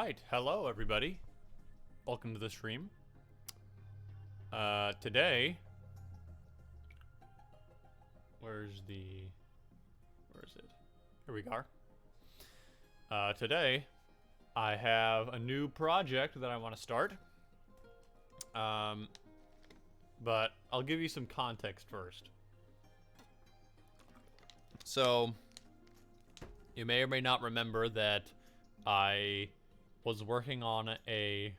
Alright, hello everybody. Welcome to the stream. Today... Where is it? Here we are. Today, I have a new project that I want to start. But I'll give you some context first. So, you may or may not remember that I was working on a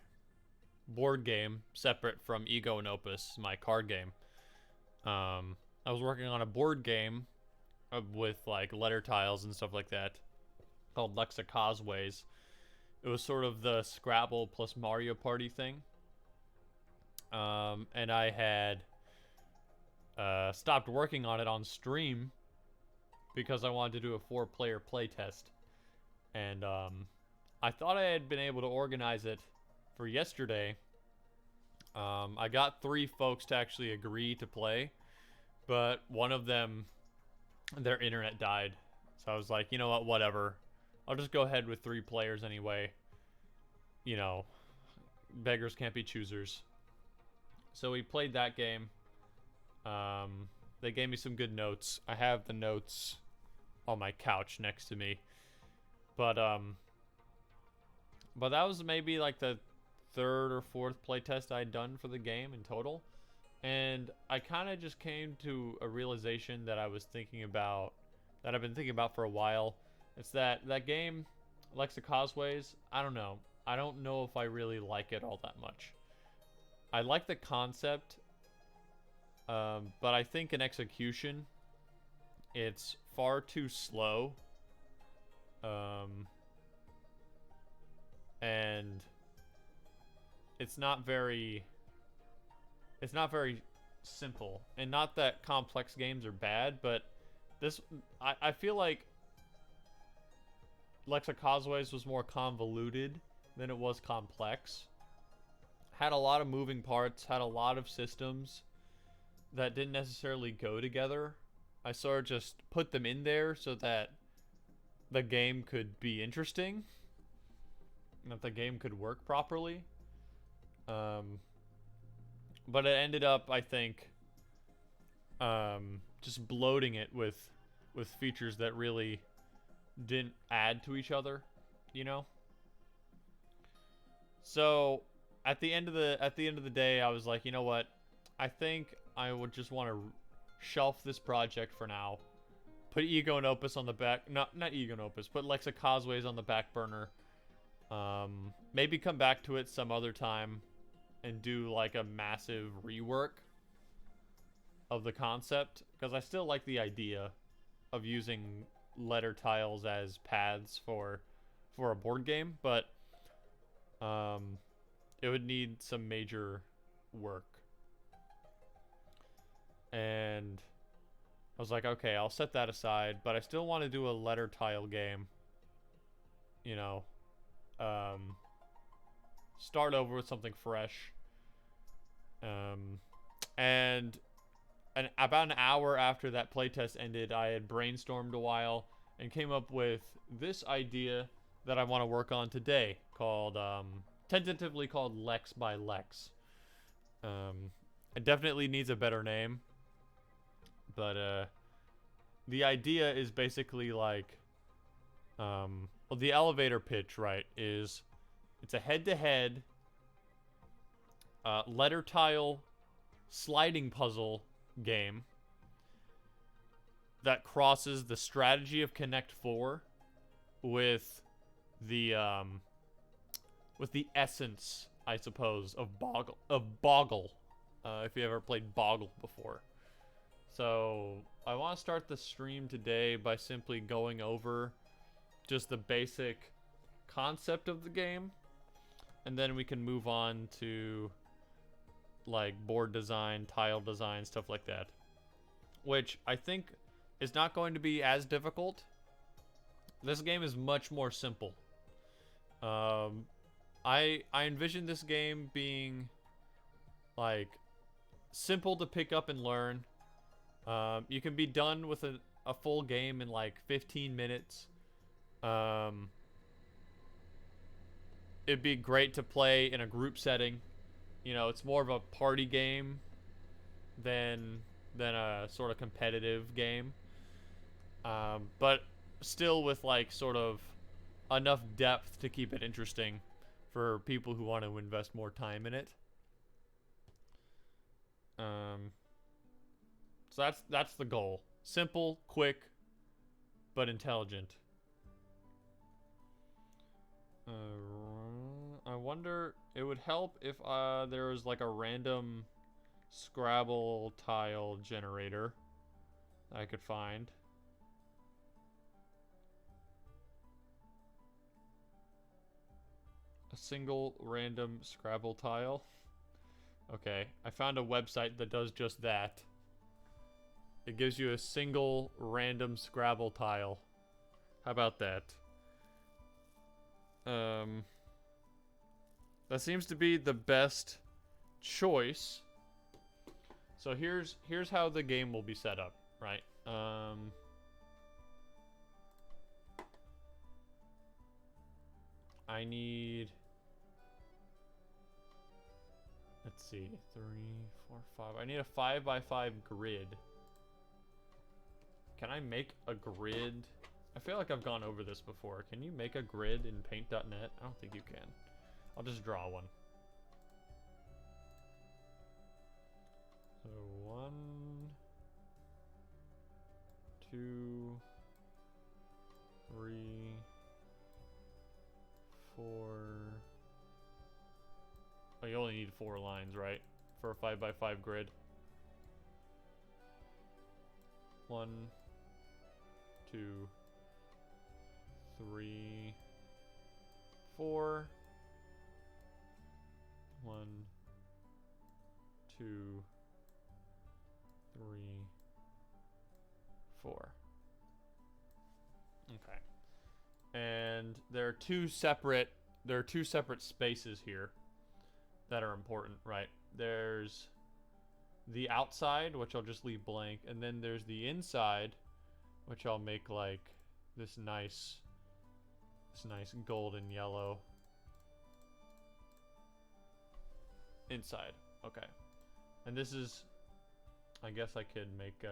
board game separate from Ego and Opus, my card game. I was working on a board game with like letter tiles and stuff like that called Causeways. It was sort of the Scrabble plus Mario Party thing. And I had stopped working on it on stream because I wanted to do a 4-player playtest. And I thought I had been able to organize it for yesterday. I got 3 folks to actually agree to play, but one of them, their internet died. So I was like, you know what, whatever. I'll just go ahead with 3 players anyway. You know, beggars can't be choosers. So we played that game. They gave me some good notes. I have the notes on my couch next to me. But that was maybe like the 3rd or 4th playtest I'd done for the game in total. And I kind of just came to a realization that I've been thinking about for a while. It's that game, Causeways, I don't know. I don't know if I really like it all that much. I like the concept, but I think in execution, it's far too slow. And it's not very simple. And not that complex games are bad, but I feel like Causeways was more convoluted than it was complex. Had a lot of moving parts, had a lot of systems that didn't necessarily go together. I sort of just put them in there so that the game could be interesting. And that the game could work properly. But it ended up, I think, just bloating it with features that really didn't add to each other, you know? So at the end of the day, I was like, you know what? I think I would just want to shelf this project for now. Put Ego and Opus on the back. Not Ego and Opus. Put Causeways on the back burner. Maybe come back to it some other time and do like a massive rework of the concept, because I still like the idea of using letter tiles as paths for a board game, but it would need some major work. And I was like, okay, I'll set that aside, but I still want to do a letter tile game. You know, start over with something fresh. And about an hour after that playtest ended, I had brainstormed a while and came up with this idea that I want to work on today, called tentatively called Lex by Lex. It definitely needs a better name, but the idea is basically like, well, the elevator pitch, right, is it's a head-to-head letter tile sliding puzzle game that crosses the strategy of Connect 4 with the essence, I suppose, of Boggle. If you ever played Boggle before. So I want to start the stream today by simply going over just the basic concept of the game, and then we can move on to like board design, tile design, stuff like that, which I think is not going to be as difficult. This game is much more simple. I envision this game being like simple to pick up and learn. You can be done with a full game in like 15 minutes. it'd be great to play in a group setting. You know, it's more of a party game than a sort of competitive game. But still with like sort of enough depth to keep it interesting for people who want to invest more time in it. So that's the goal. Simple, quick, but intelligent. I wonder, it would help if there was like a random Scrabble tile generator I could find. A single random Scrabble tile. Okay, I found a website that does just that. It gives you a single random Scrabble tile. How about that? That seems to be the best choice. So here's how the game will be set up, right? I need, let's see, 3, 4, 5. I need a 5x5 grid. Can I make a grid? I feel like I've gone over this before. Can you make a grid in paint.net? I don't think you can. I'll just draw one. So 1, 2, 3, 4. Oh, you only need 4 lines, right? For a 5x5 grid. 1, 2, 3, 4. 1, 2, 3, 4. Okay. And there are two separate spaces here that are important, right? There's the outside, which I'll just leave blank, and then there's the inside, which I'll make like this nice golden yellow inside. Okay. And this is, I guess I could make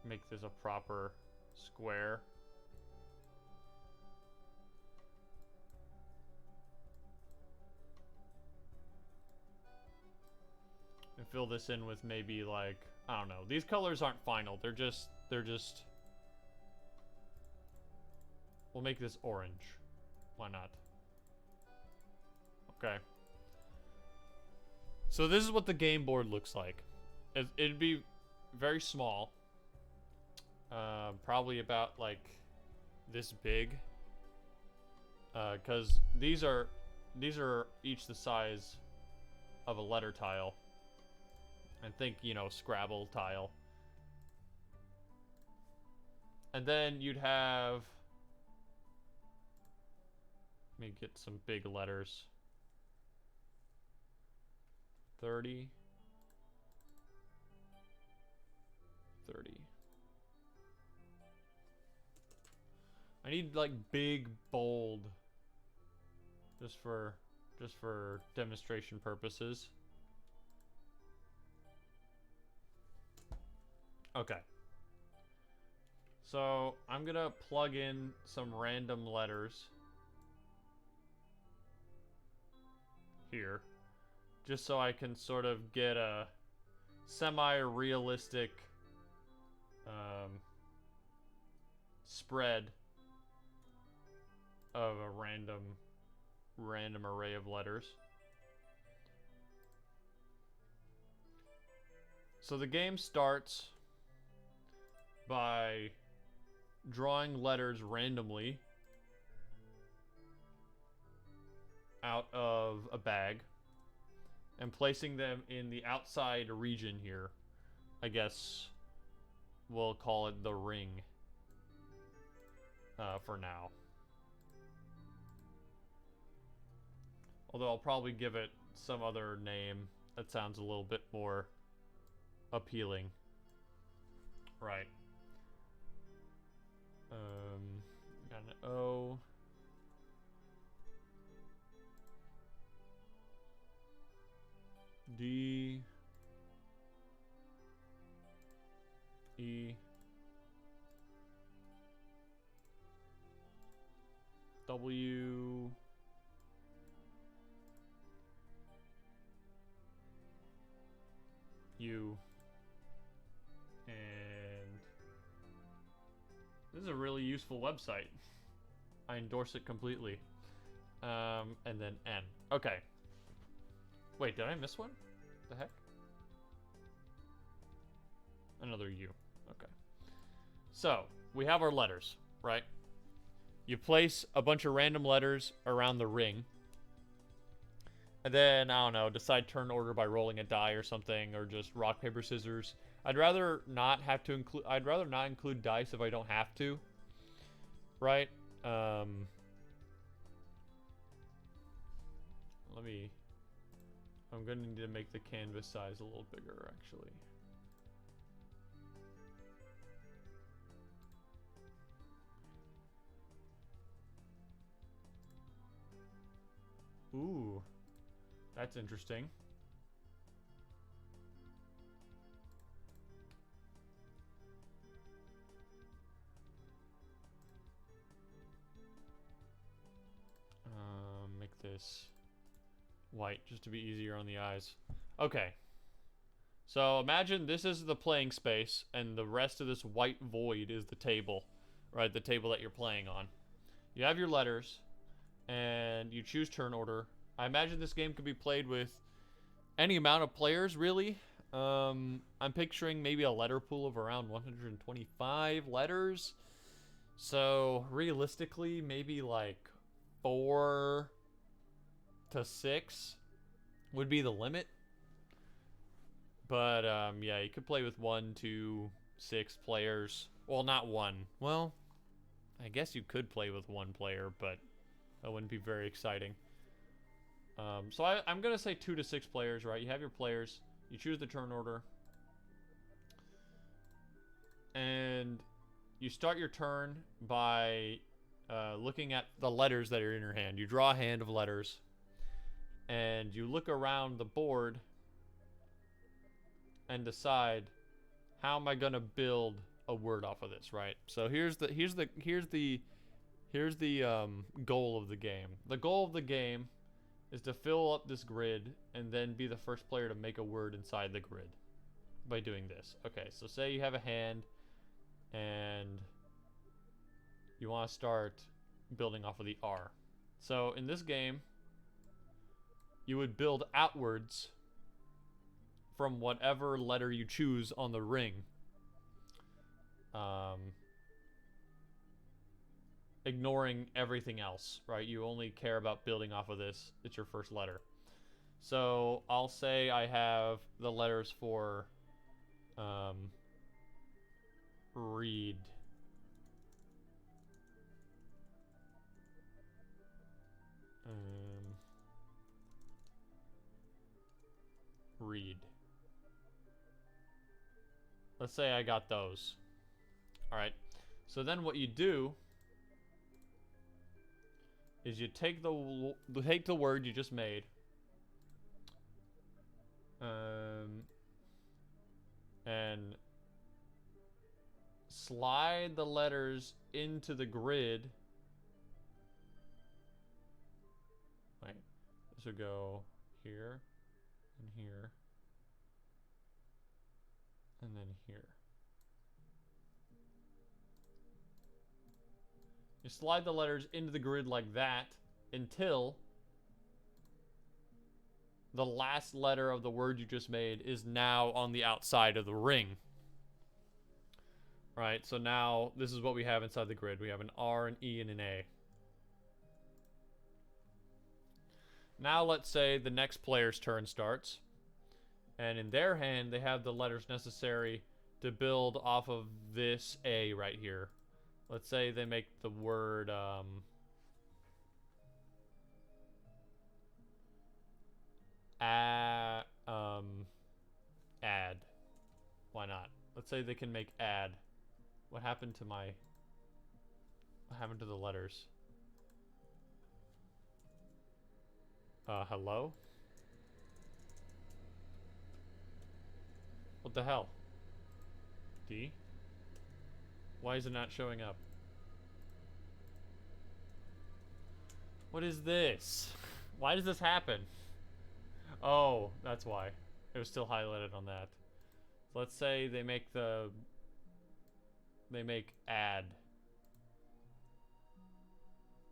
make this a proper square. And fill this in with maybe like, I don't know. These colors aren't final. They're just we'll make this orange. Why not? Okay. So this is what the game board looks like. It'd be very small. Probably about like this big. Because these are each the size of a letter tile. And think, you know, Scrabble tile. And then you'd have, let me get some big letters. 30. 30. I need like big, bold, just for demonstration purposes. Okay. So I'm gonna plug in some random letters here, just so I can sort of get a semi-realistic spread of a random array of letters. So the game starts by drawing letters randomly out of a bag and placing them in the outside region here. I guess we'll call it the ring for now. Although I'll probably give it some other name that sounds a little bit more appealing. Right. Got an O. D. E. W. U. And this is a really useful website. I endorse it completely. And then N. Okay. Wait, did I miss one? The heck? Another U. Okay. So, we have our letters, right? You place a bunch of random letters around the ring. And then, I don't know, decide turn order by rolling a die or something, or just rock, paper, scissors. I'd rather not have to include, I'd rather not include dice if I don't have to. Right? I'm gonna need to make the canvas size a little bigger, actually. Ooh, that's interesting. Make this white just to be easier on the eyes. Okay. So imagine this is the playing space and the rest of this white void is the table, right? The table that you're playing on. You have your letters and you choose turn order. I imagine this game could be played with any amount of players, really. I'm picturing maybe a letter pool of around 125 letters. So realistically, maybe like 4 to 6 would be the limit. But yeah, you could play with 1 to 6 players. Well, not one. Well, I guess you could play with 1 player, but that wouldn't be very exciting. So I'm gonna say 2 to 6 players, right? You have your players. You choose the turn order. And you start your turn by looking at the letters that are in your hand. You draw a hand of letters. And you look around the board and decide, how am I gonna build a word off of this, right? So here's the goal of the game. The goal of the game is to fill up this grid and then be the first player to make a word inside the grid by doing this. Okay, so say you have a hand and you want to start building off of the R. So in this game, you would build outwards from whatever letter you choose on the ring. Ignoring everything else, right? You only care about building off of this. It's your first letter. So I'll say I have the letters for read. Read. Let's say I got those. Alright. So then what you do is you take the word you just made. And slide the letters into the grid. Wait. This would go here. And here. And then here. You slide the letters into the grid like that until the last letter of the word you just made is now on the outside of the ring. Right, so now this is what we have inside the grid. We have an R, an E, and an A. Now let's say the next player's turn starts. And in their hand, they have the letters necessary to build off of this A right here. Let's say they make the word, Add. Why not? Let's say they can make add. What happened to my... What happened to the letters? Hello? What the hell? D? Why is it not showing up? What is this? Why does this happen? Oh, that's why. It was still highlighted on that. So let's say they make the... They make add.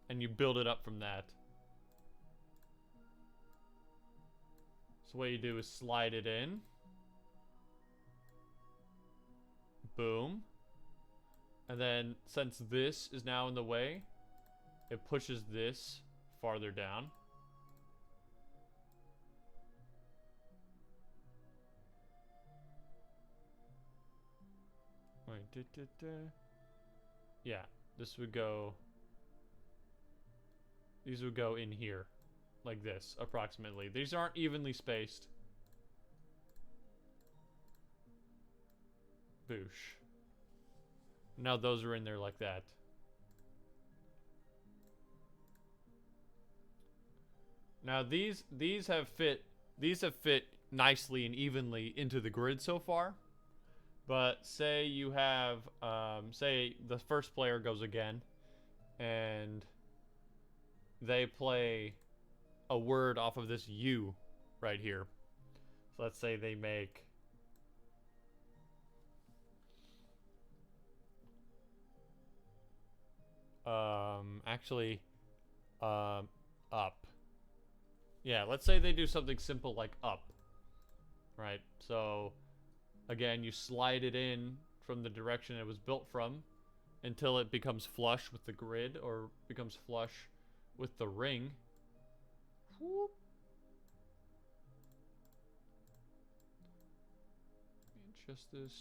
And you build it up from that. So what you do is slide it in. Boom. And then, since this is now in the way, it pushes this farther down. Wait, yeah, this would go... These would go in here. Like this, approximately. These aren't evenly spaced. Boosh. Now those are in there like that. Now these have fit nicely and evenly into the grid so far. But say you have say the first player goes again and they play a word off of this U right here. So let's say they make up. Yeah, let's say they do something simple like up. Right? So again, you slide it in from the direction it was built from until it becomes flush with the grid or becomes flush with the ring. Whoop. Just this.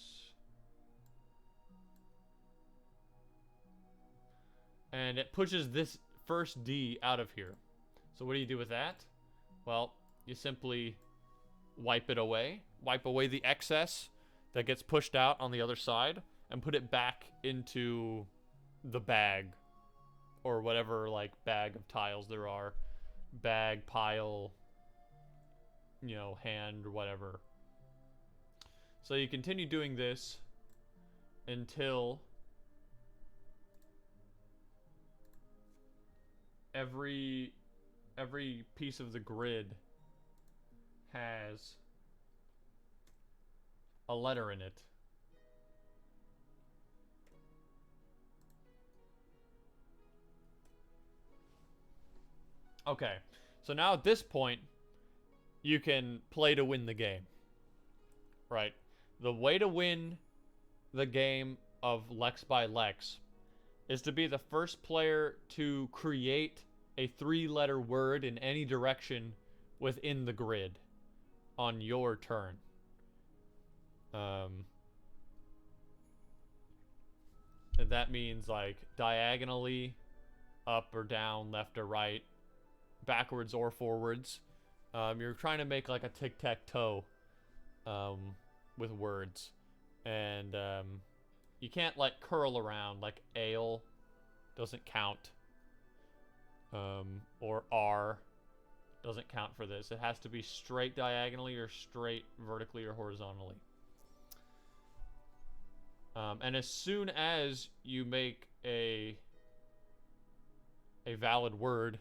And it pushes this first D out of here. So what do you do with that? Well, you simply wipe it away. Wipe away the excess that gets pushed out on the other side and put it back into the bag or whatever like bag of tiles there are. Bag, pile, you know, hand or whatever. So you continue doing this until every piece of the grid has a letter in it. Okay, so now at this point, you can play to win the game. Right? The way to win the game of Lex by Lex is to be the first player to create a 3-letter word in any direction within the grid on your turn. And that means like diagonally, up or down, left or right, backwards or forwards. You're trying to make like a tic-tac-toe with words. And you can't like curl around, like ale doesn't count. Or R doesn't count for this. It has to be straight diagonally or straight vertically or horizontally. And as soon as you make a valid word,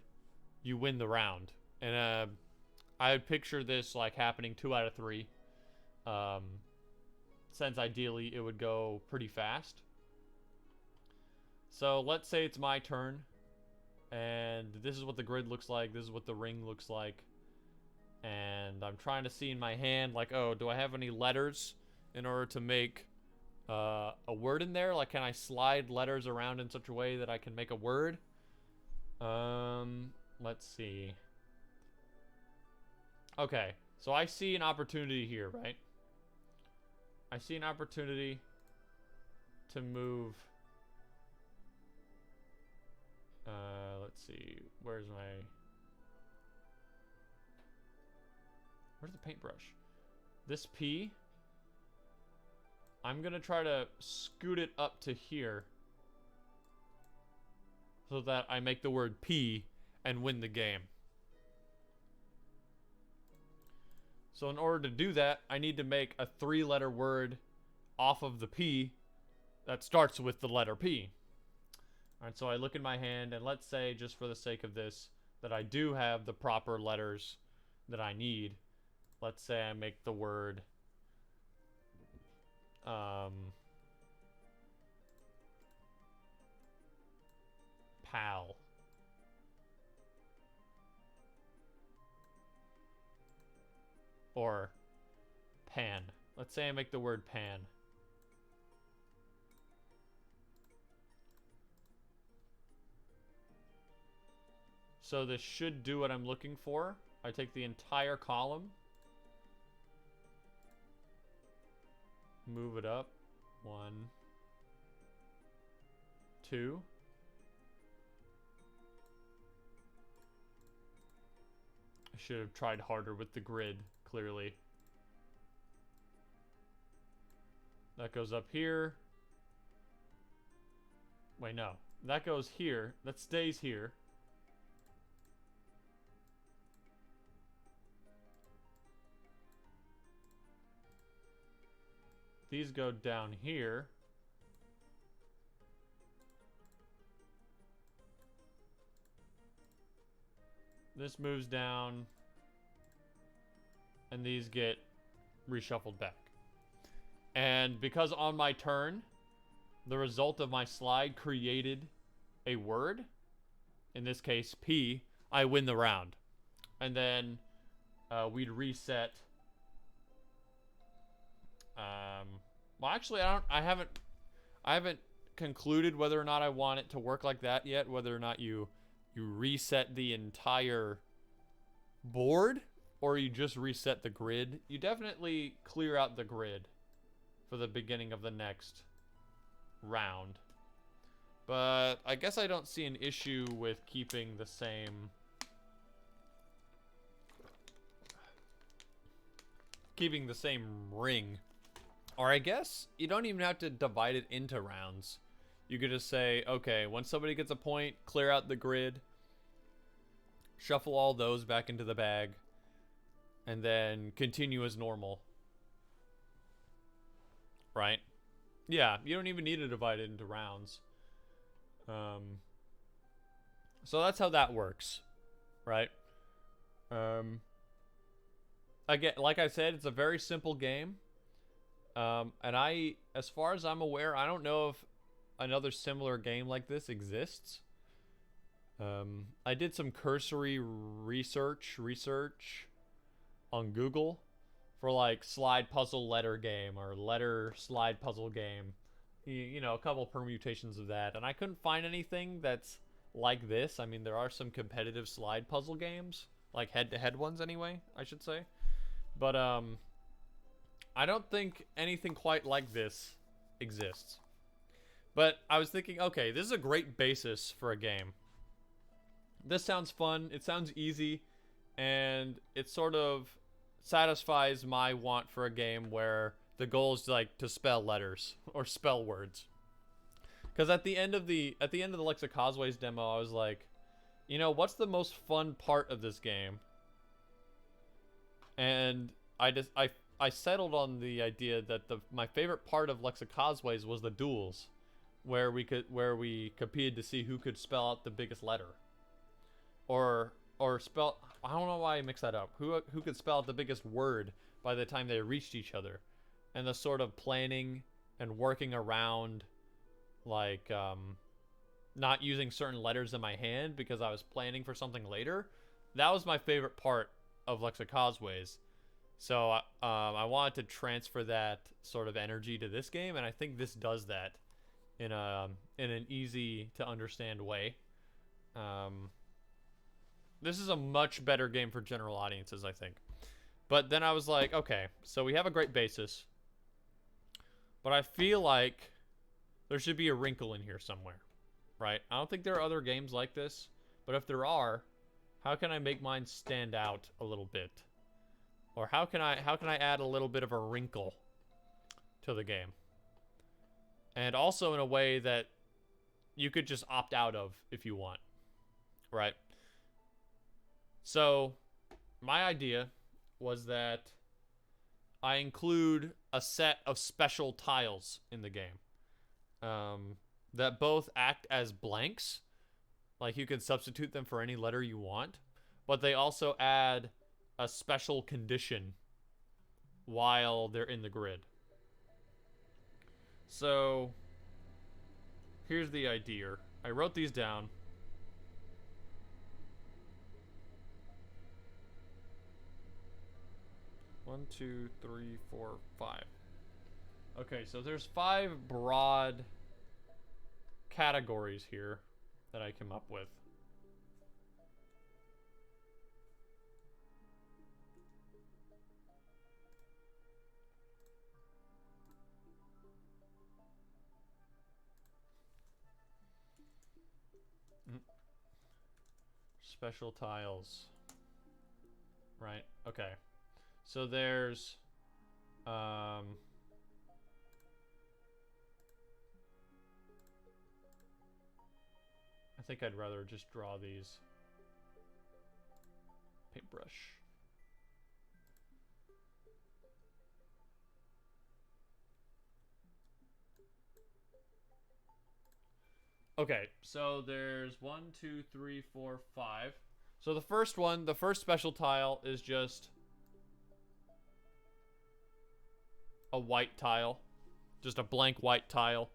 you win the round. And I would picture this like happening 2 out of 3. Since ideally it would go pretty fast. So let's say it's my turn. And this is what the grid looks like. This is what the ring looks like. And I'm trying to see in my hand, like, oh, do I have any letters in order to make a word in there? Like, can I slide letters around in such a way that I can make a word? Let's see. Okay, so I see an opportunity here, right? I see an opportunity to move. Let's see. Where's my... Where's the paintbrush? This P, I'm gonna try to scoot it up to here so that I make the word P and win the game. So in order to do that, I need to make a 3-letter word off of the P that starts with the letter P. Alright, so I look in my hand, and let's say, just for the sake of this, that I do have the proper letters that I need. Let's say I make the word pal. Or pan. Let's say I make the word pan. So this should do what I'm looking for. I take the entire column, move it up, 1, 2. I should have tried harder with the grid, clearly. That goes up here. Wait, no. That goes here. That stays here. These go down here. This moves down. And these get reshuffled back. And because on my turn, the result of my slide created a word, in this case P, I win the round. And then we'd reset. Well, actually, I haven't concluded whether or not I want it to work like that yet. Whether or not you reset the entire board, or you just reset the grid. You definitely clear out the grid for the beginning of the next round. But I guess I don't see an issue with keeping the same ring. Or I guess you don't even have to divide it into rounds. You could just say, okay, when somebody gets a point, clear out the grid, shuffle all those back into the bag, and then continue as normal. Right? Yeah, you don't even need to divide it into rounds. So that's how that works. Right? Again, like I said, it's a very simple game. And as far as I'm aware, I don't know if another similar game like this exists. I did some cursory research on Google for like slide puzzle letter game or letter slide puzzle game. You know, a couple permutations of that. And I couldn't find anything that's like this. I mean, there are some competitive slide puzzle games, like head-to-head ones anyway, I should say. But, I don't think anything quite like this exists. But I was thinking, okay, this is a great basis for a game. This sounds fun, it sounds easy, and it sort of satisfies my want for a game where the goal is like to spell letters or spell words. Because at the end of the Lexicosways demo, I was like, you know, what's the most fun part of this game? And I settled on the idea that my favorite part of Lexicosways was the duels, where we competed to see who could spell out the biggest letter, or spell. I don't know why I mixed that up. Who could spell out the biggest word by the time they reached each other, and the sort of planning and working around, like not using certain letters in my hand because I was planning for something later. That was my favorite part of Lexicosways. So I wanted to transfer that sort of energy to this game, and I think this does that in an easy to understand way. This is a much better game for general audiences, I think. But then I was like, okay, so we have a great basis, but I feel like there should be a wrinkle in here somewhere, right? I don't think there are other games like this, but if there are, how can I make mine stand out a little bit? Or how can I add a little bit of a wrinkle to the game? And also in a way that you could just opt out of if you want, right? So, my idea was that I include a set of special tiles in the game that both act as blanks, like you can substitute them for any letter you want, but they also add a special condition while they're in the grid. So, here's the idea. I wrote these down. One, two, three, four, five. Okay, so there's 5 broad categories here that I came up with. Special tiles. Right, okay. So there's I think I'd rather just draw these. Paintbrush. Okay, so there's 1, 2, 3, 4, 5. So the first one, the first special tile is just a white tile. Just a blank white tile.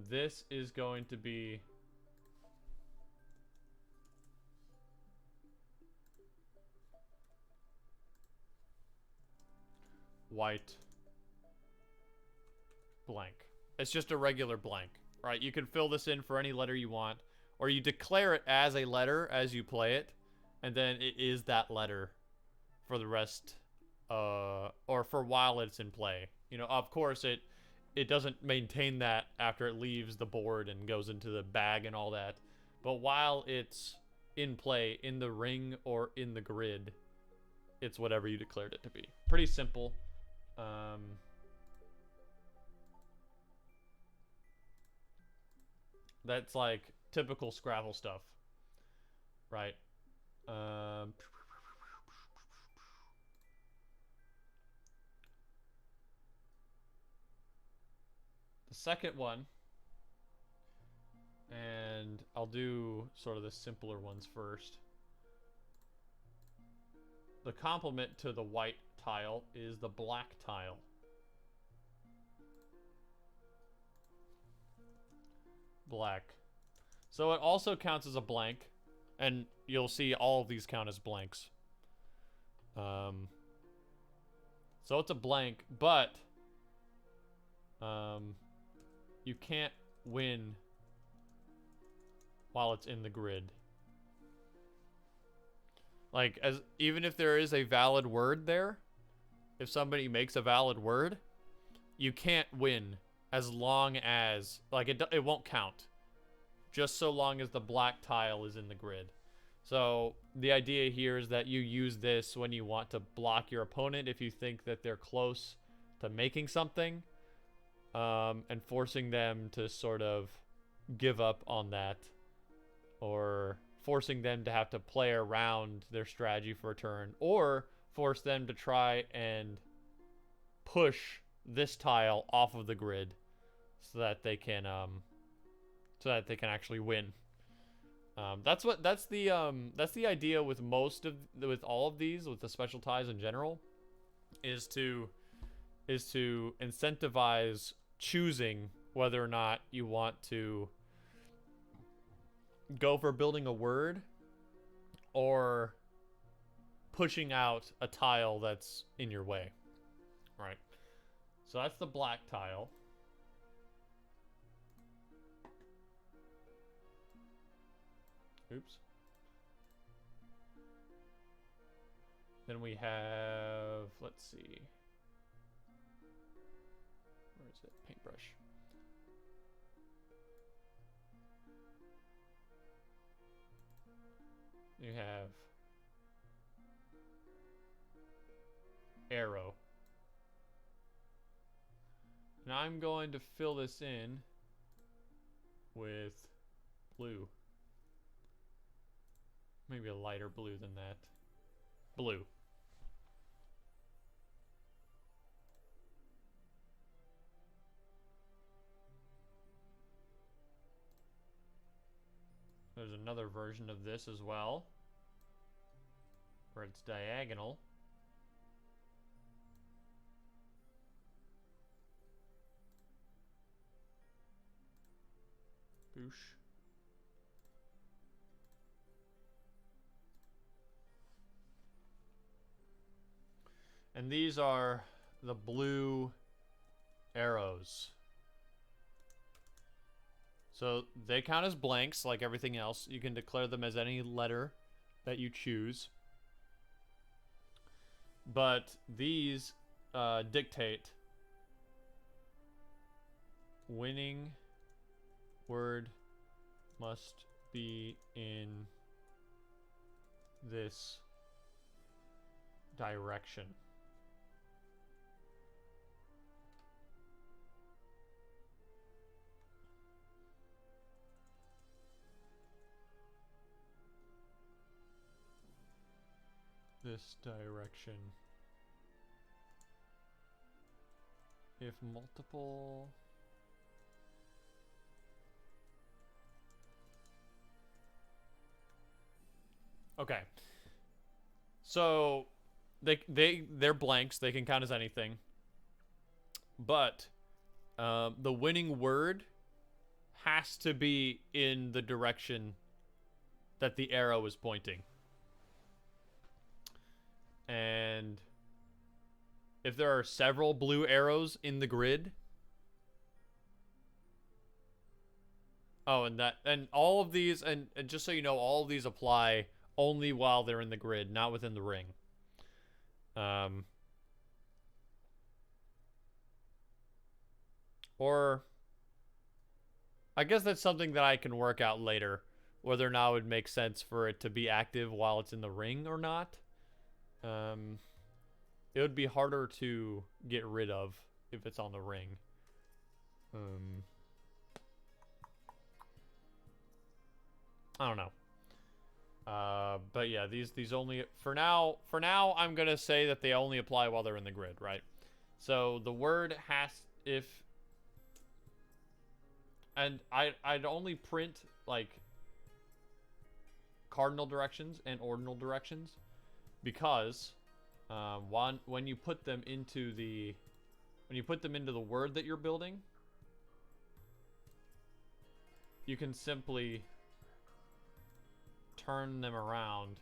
This is going to be white blank. It's just a regular blank, right? You can fill this in for any letter you want, or you declare it as a letter as you play it, and then it is that letter for the rest, or for while it's in play. You know, of course, it doesn't maintain that after it leaves the board and goes into the bag and all that, but while it's in play, in the ring or in the grid, it's whatever you declared it to be. Pretty simple. That's like typical Scrabble stuff, right? The second one, and I'll do sort of the simpler ones first. The complement to the white tile is the black tile. Black. So it also counts as a blank, and you'll see all of these count as blanks. So it's a blank, but you can't win while it's in the grid. Like, even if there is a valid word there, if somebody makes a valid word, you can't win as long as, like, it won't count. Just so long as the black tile is in the grid. So the idea here is that you use this when you want to block your opponent if you think that they're close to making something, and forcing them to sort of give up on that, or forcing them to have to play around their strategy for a turn, or force them to try and push this tile off of the grid so that they can actually win. That's the idea with with all of these, with the special ties in general, is to incentivize choosing whether or not you want to go for building a word or pushing out a tile that's in your way. Right. So that's the black tile. Oops. Then we have, let's see. Where is it? Paintbrush. You have arrow. Now I'm going to fill this in with blue. Maybe a lighter blue than that. Blue. There's another version of this as well, where it's diagonal. Boosh. And these are the blue arrows. So they count as blanks like everything else. You can declare them as any letter that you choose. But these dictate winning word must be in this direction. This direction. If multiple okay. So they're blanks, they can count as anything. But the winning word has to be in the direction that the arrow is pointing. And if there are several blue arrows in the grid, and all of these, and just so you know, all of these apply only while they're in the grid, not within the ring. Or I guess that's something that I can work out later, whether or not it would make sense for it to be active while it's in the ring or not. It would be harder to get rid of if it's on the ring. I don't know. But yeah, these only for now I'm gonna say that they only apply while they're in the grid, right? So the word has and I'd only print like cardinal directions and ordinal directions because when you put them into the word that you're building, you can simply turn them around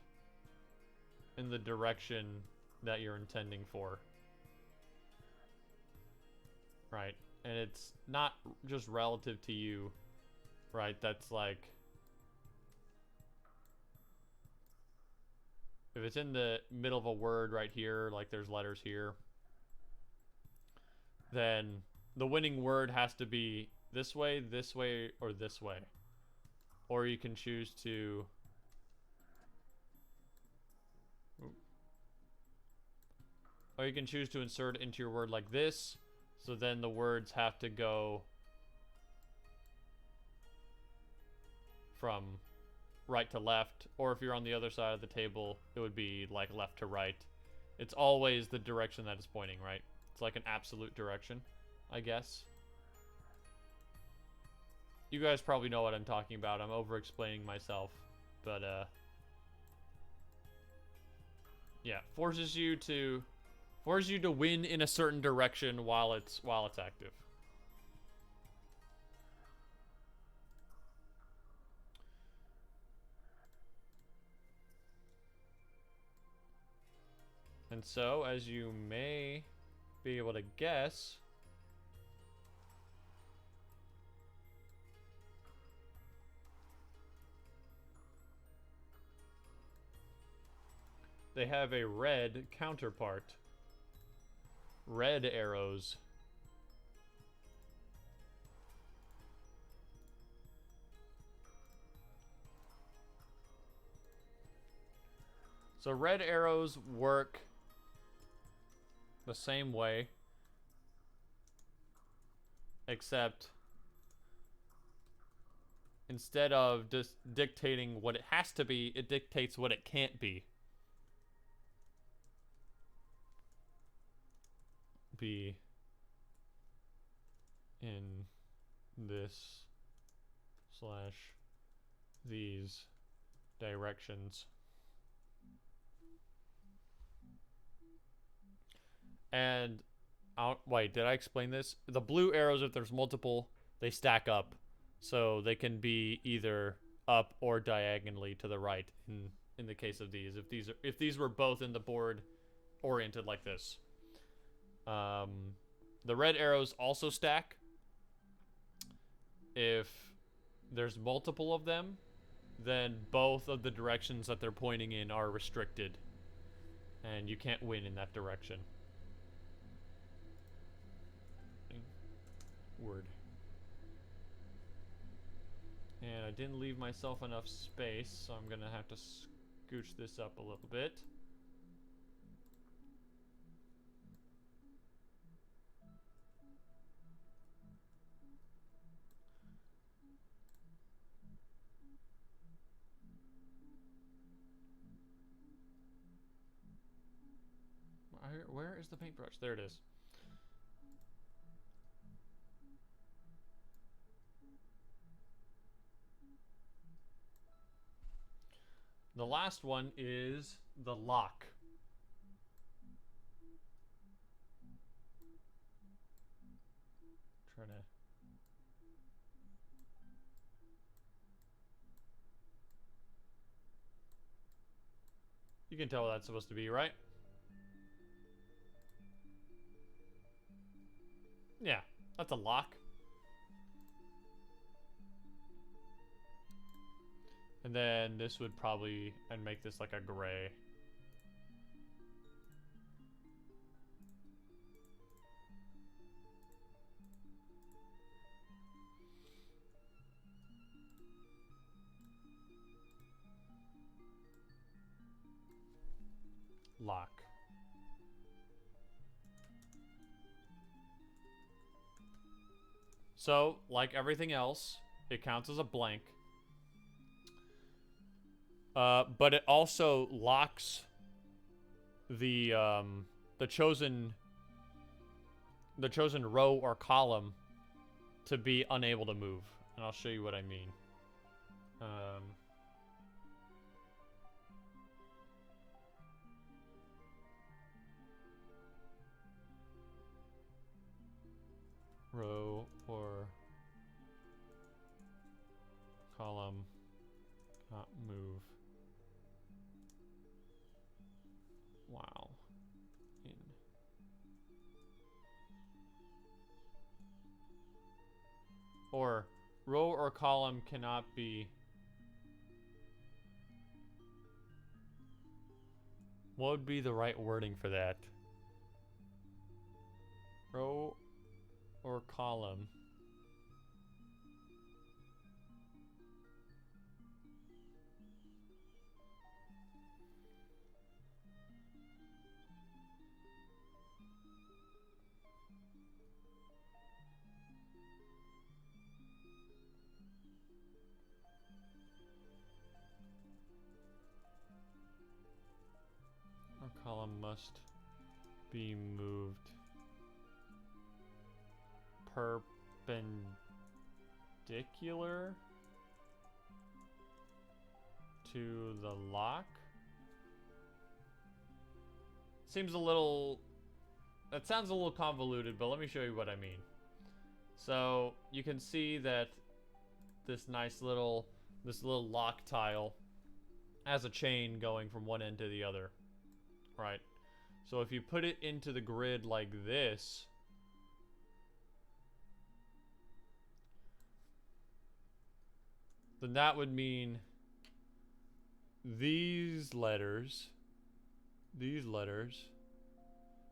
in the direction that you're intending for. Right? And it's not just relative to you, right? That's like, if it's in the middle of a word right here, like there's letters here, then the winning word has to be this way, or this way. Or you can choose to insert it into your word like this, so then the words have to go from right to left, or if you're on the other side of the table, it would be like left to right. It's always the direction that it's pointing, right? It's like an absolute direction, I guess. You guys probably know what I'm talking about. I'm over-explaining myself, but yeah, forces you to win in a certain direction while it's active. And so, as you may be able to guess, they have a red counterpart. Red arrows. So red arrows work the same way, except instead of just dictating what it has to be, it dictates what it can't be. Be in this / these directions. And wait, did I explain this? The blue arrows, if there's multiple, they stack up, so they can be either up or diagonally to the right. In the case of these, if these were both in the board, oriented like this. The red arrows also stack. If there's multiple of them, then both of the directions that they're pointing in are restricted, and you can't win in that direction. Word. And I didn't leave myself enough space, so I'm gonna have to scooch this up a little bit. Where is the paintbrush? There it is. The last one is the lock. Trying to... You can tell what that's supposed to be, right? Yeah, that's a lock. And then this would probably, I'd make this like a gray. Lock. So, like everything else, it counts as a blank. But it also locks the chosen row or column to be unable to move. And I'll show you what I mean. Row or column not move. Wow. Or row or column cannot be... What would be the right wording for that? Row or column. Or column must be moved perpendicular to the lock. Seems a little... That sounds a little convoluted, but let me show you what I mean. So you can see that this little lock tile has a chain going from one end to the other, right? So if you put it into the grid like this, then that would mean these letters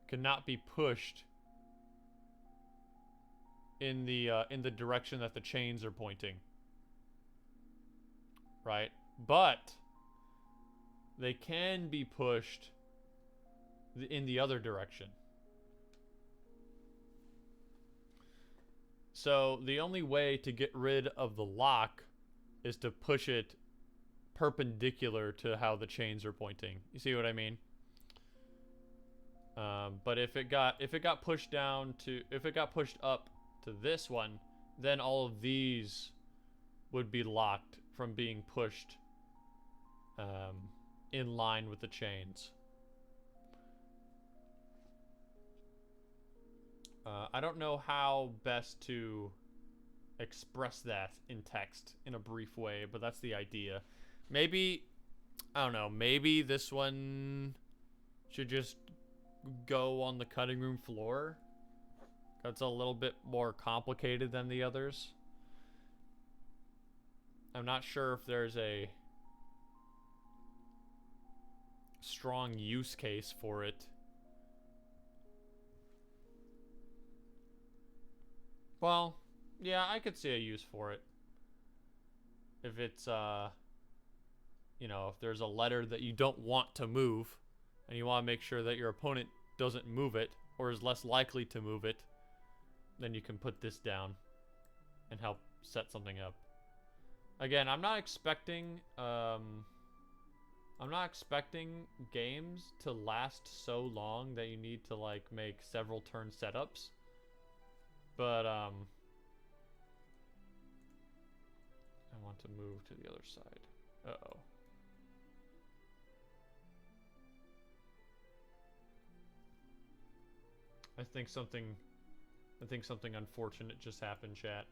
cannot be pushed in the direction that the chains are pointing, right? But they can be pushed in the other direction. So the only way to get rid of the lock is to push it perpendicular to how the chains are pointing. You see what I mean? But if it got pushed up to this one, then all of these would be locked from being pushed in line with the chains. I don't know how best to express that in text in a brief way, but that's the idea. Maybe, I don't know, maybe this one should just go on the cutting room floor. That's a little bit more complicated than the others. I'm not sure if there's a strong use case for it. Well, yeah, I could see a use for it. If it's, you know, if there's a letter that you don't want to move, and you want to make sure that your opponent doesn't move it, or is less likely to move it, then you can put this down and help set something up. Again, I'm not expecting games to last so long that you need to like make several turn setups. But I want to move to the other side. Uh-oh. I think something unfortunate just happened, chat.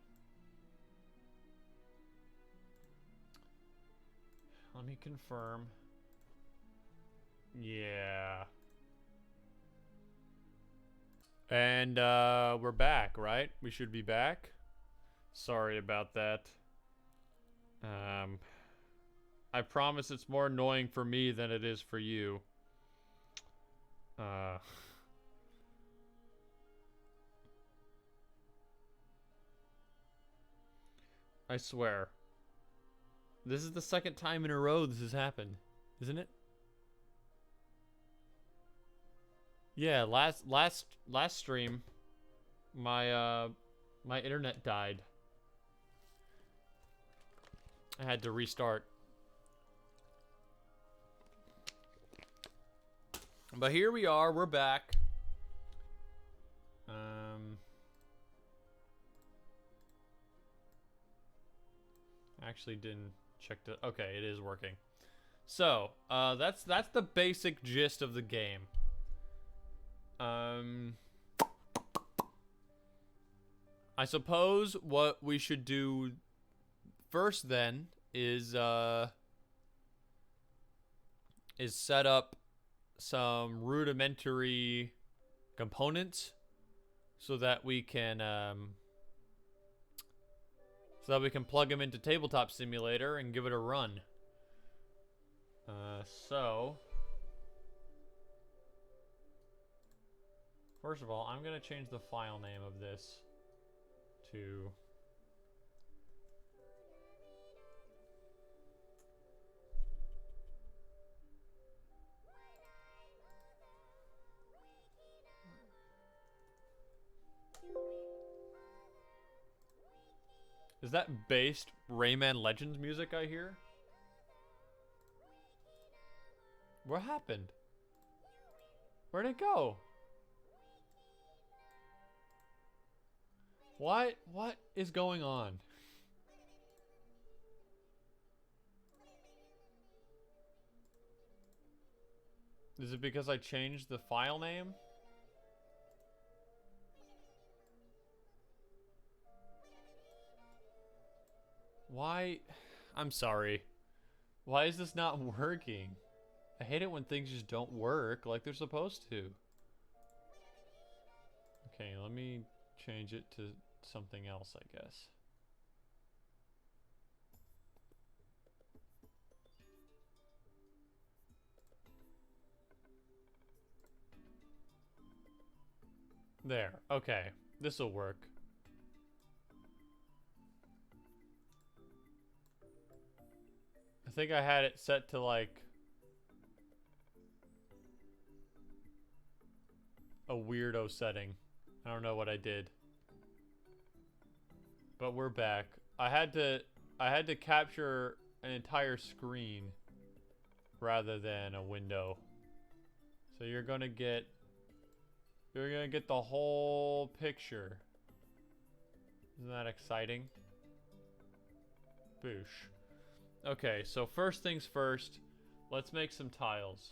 Let me confirm. Yeah. And we're back, right? We should be back. Sorry about that. I promise it's more annoying for me than it is for you. I swear. This is the second time in a row this has happened, isn't it? Yeah, last stream, my internet died. I had to restart. But here we are, we're back. Actually didn't check the, okay, it is working. So, that's the basic gist of the game. I suppose what we should do first then is set up some rudimentary components so that we can plug them into Tabletop Simulator and give it a run. So first of all, I'm gonna change the file name of this to Is that based Rayman Legends music I hear? What happened? Where'd it go? What is going on? Is it because I changed the file name? Why? I'm sorry. Why is this not working? I hate it when things just don't work like they're supposed to. Okay, let me change it to something else, I guess. There. Okay. This'll work. I think I had it set to like a weirdo setting. I don't know what I did. But we're back. I had to capture an entire screen rather than a window. So you're gonna get the whole picture. Isn't that exciting? Boosh. Okay, so first things first, let's make some tiles.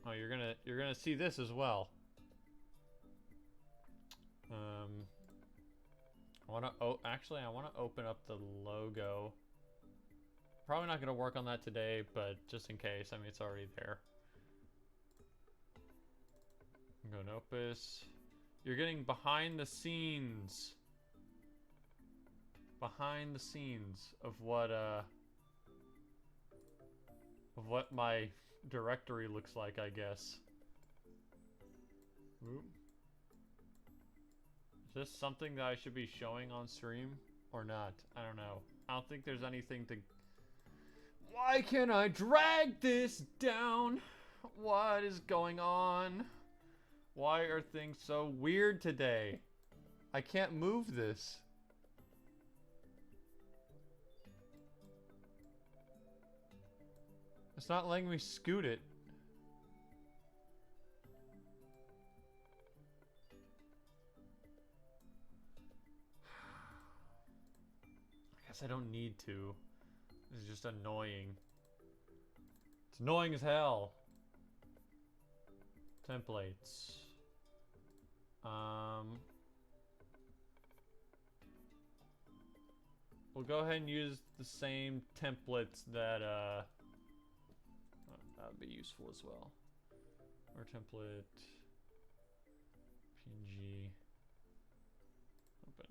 Oh, you're gonna see this as well. I wanna open up the logo. Probably not gonna work on that today, but just in case, I mean, it's already there. I'm going Opus. You're getting behind the scenes. Behind the scenes of what my directory looks like, I guess. Oop. Is this something that I should be showing on stream or not? I don't know. I don't think there's anything to... Why can't I drag this down? What is going on? Why are things so weird today? I can't move this. It's not letting me scoot it. I guess I don't need to. This is just annoying. It's annoying as hell. Templates. We'll go ahead and use the same templates that that would be useful as well. Our template PNG open.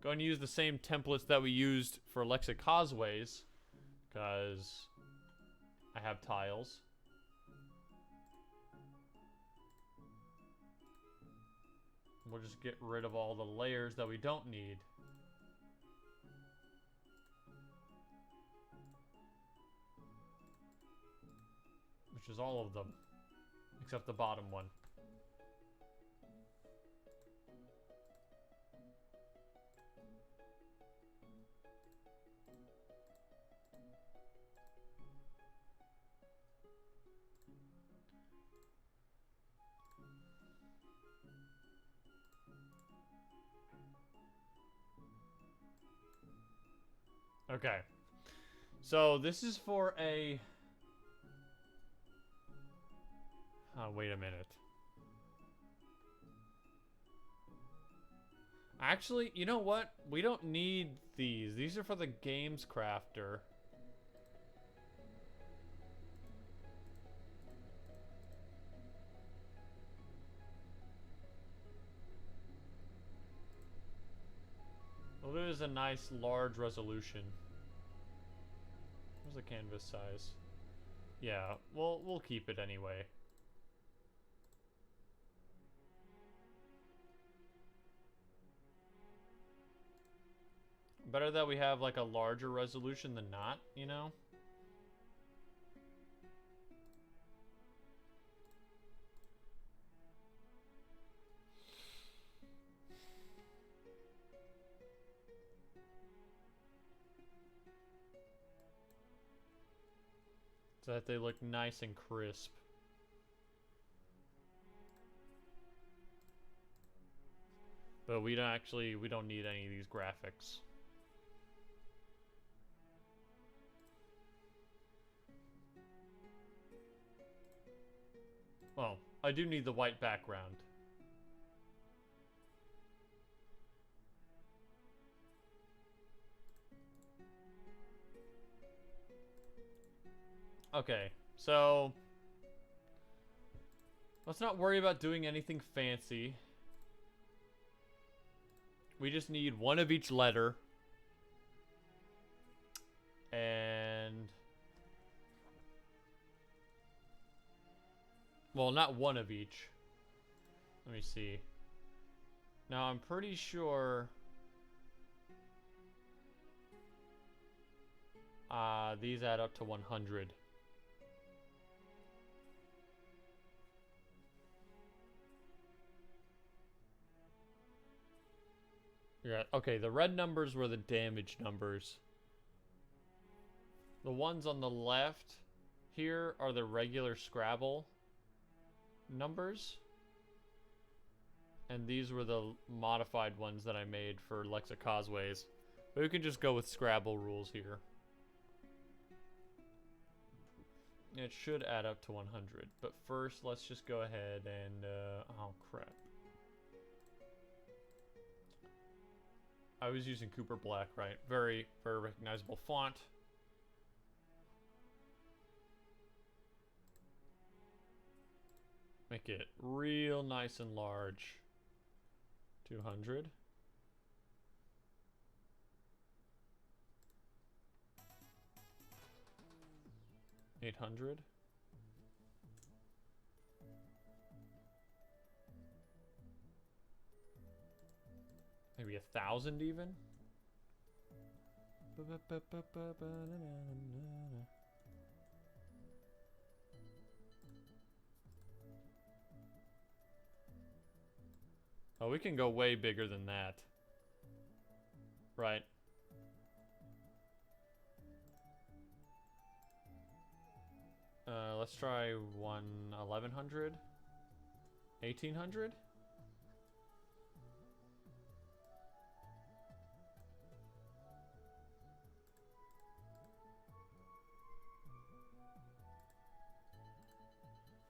Going to use the same templates that we used for Alexa Causeways because I have tiles. We'll just get rid of all the layers that we don't need. Which is all of them, except the bottom one. Okay. So this is for a... Oh, wait a minute. Actually, you know what? We don't need these. These are for the games crafter. Well, it is a nice large resolution. What's the canvas size? Yeah, we'll keep it anyway. Better that we have like a larger resolution than not, you know? So that they look nice and crisp. But we don't need any of these graphics. Well, I do need the white background. Okay, so let's not worry about doing anything fancy. We just need one of each letter. And... well, not one of each. Let me see. Now, I'm pretty sure... these add up to 100. Yeah, okay, the red numbers were the damage numbers. The ones on the left here are the regular Scrabble numbers. And these were the modified ones that I made for Lexicosways. But we can just go with Scrabble rules here. It should add up to 100. But first, let's just go ahead and, oh crap. I was using Cooper Black, right? Very, very recognizable font. Make it real nice and large. 200. $800. Maybe 1,000 even. Oh, we can go way bigger than that. Right. Let's try 1,100. 1,800?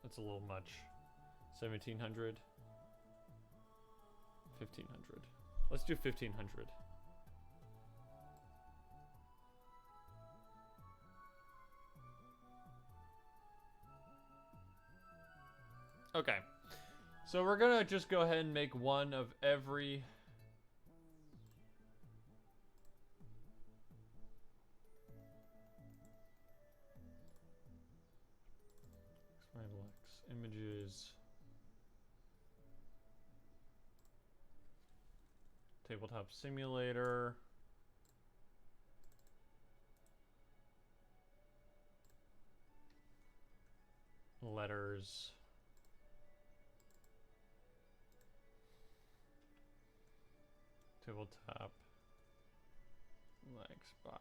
That's a little much. 1,700. 1,500. Let's do 1,500. Okay. So we're gonna just go ahead and make one of every... Images... Tabletop simulator. Letters. Tabletop. Legs by.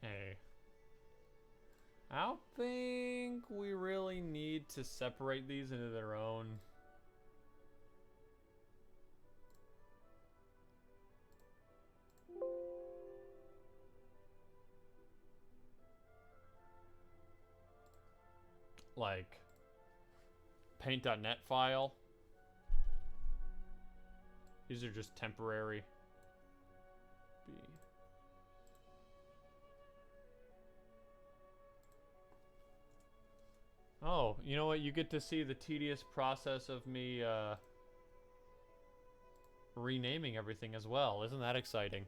A. I don't think we really need to separate these into their own. Like paint.net file. These are just temporary. B. Oh, you know what? You get to see the tedious process of me renaming everything as well. Isn't that exciting?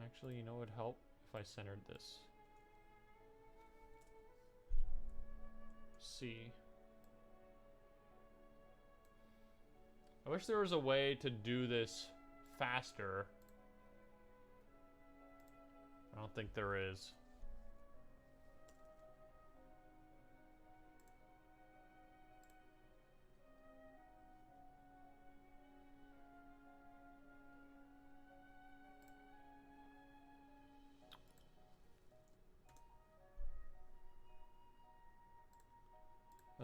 Actually, you know what would help if I centered this? C. I wish there was a way to do this faster. I don't think there is.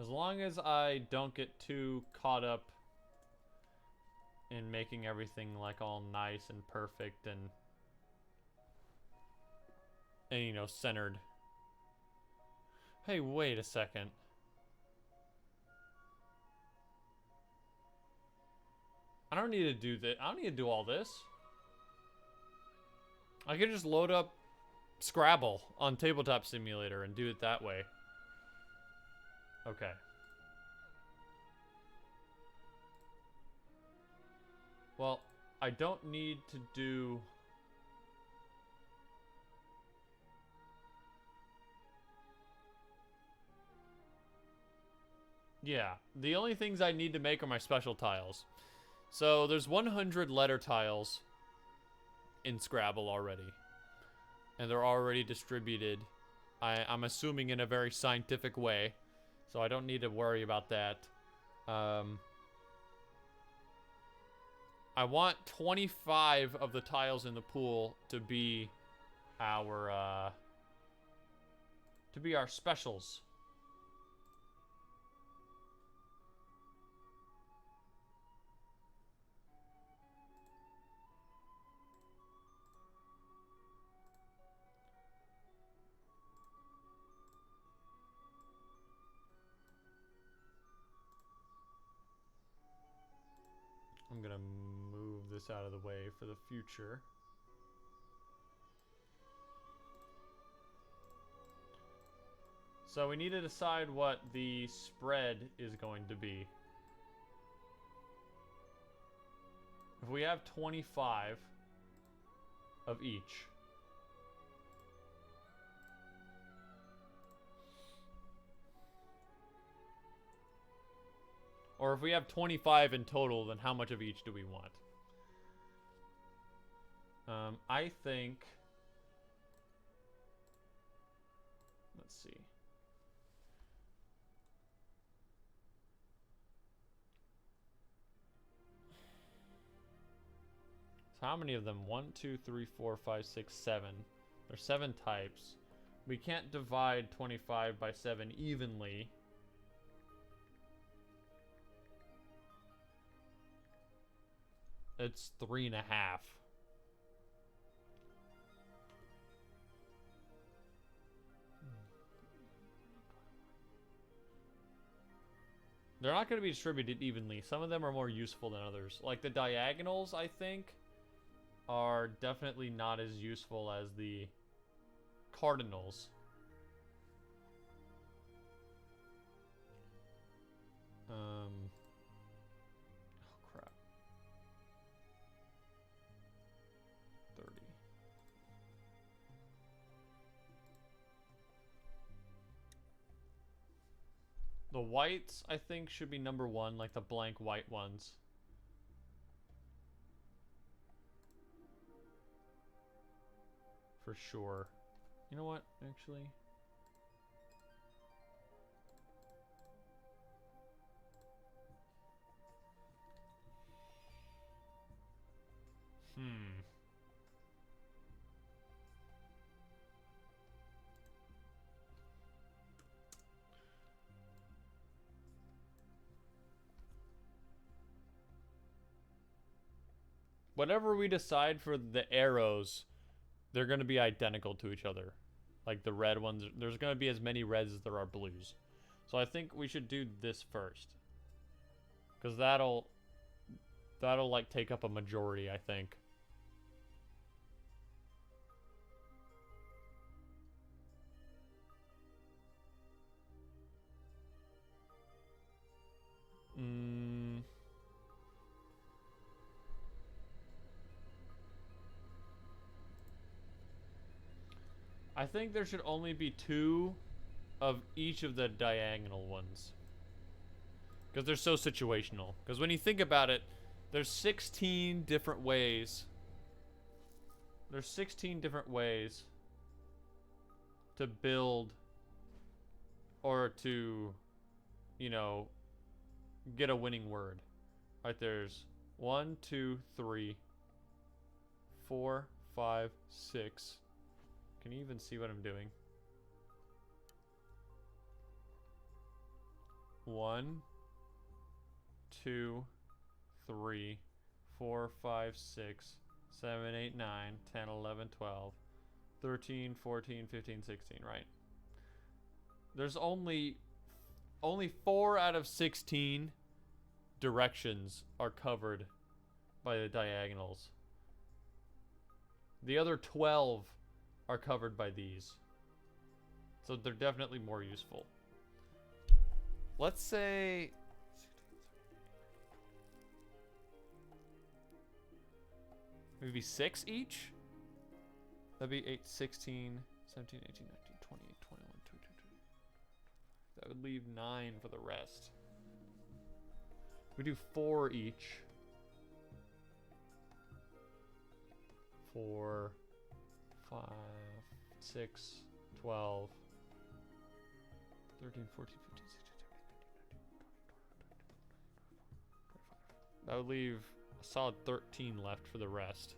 As long as I don't get too caught up in making everything like all nice and perfect and you know, centered. Hey, wait a second. I don't need to do that. I don't need to do all this. I can just load up Scrabble on Tabletop Simulator and do it that way. Okay. Well, I don't need to do... Yeah, the only things I need to make are my special tiles. So there's 100 letter tiles in Scrabble already. and they're already distributed. I'm assuming in a very scientific way, so I don't need to worry about that. I want 25 of the tiles in the pool to be our specials. I'm gonna move this out of the way for the future. So we need to decide what the spread is going to be. If we have 25 of each, or if we have 25 in total, then how much of each do we want? I think... Let's see. So how many of them? 1, 2, 3, 4, 5, 6, 7. There's 7 types. We can't divide 25 by 7 evenly. It's 3.5. They're not going to be distributed evenly. Some of them are more useful than others. Like the diagonals, I think, are definitely not as useful as the cardinals. Oh crap. 30. The whites, I think, should be number 1, like the blank white ones. For sure. You know what, actually? Whatever we decide for the arrows, they're going to be identical to each other. Like the red ones, there's going to be as many reds as there are blues. So I think we should do this first. Because that'll like take up a majority, I think. I think there should only be 2 of each of the diagonal ones. Because they're so situational. Because when you think about it, there's 16 different ways. There's 16 different ways to build or to, you know, get a winning word. Right, there's 1, 2, 3, 4, 5, 6. Can you even see what I'm doing? 1, 2, 3, 4, 5, 6, 7, 8, 9, 10, 11, 12, 13, 14, 15, 16, right? There's only 4 out of 16 directions are covered by the diagonals. The other 12 are covered by these. So they're definitely more useful. Let's say maybe 6 each? That'd be 8, 16, 17, 18, 19, 20, 21, 22, 23. That would leave 9 for the rest. We do 4 each. 4, 5, 6, 12, 13, 14, 15, 16, 17, 18, 19, 20, 21, 22, 23, 24, 25. That would leave a solid 13 left for the rest.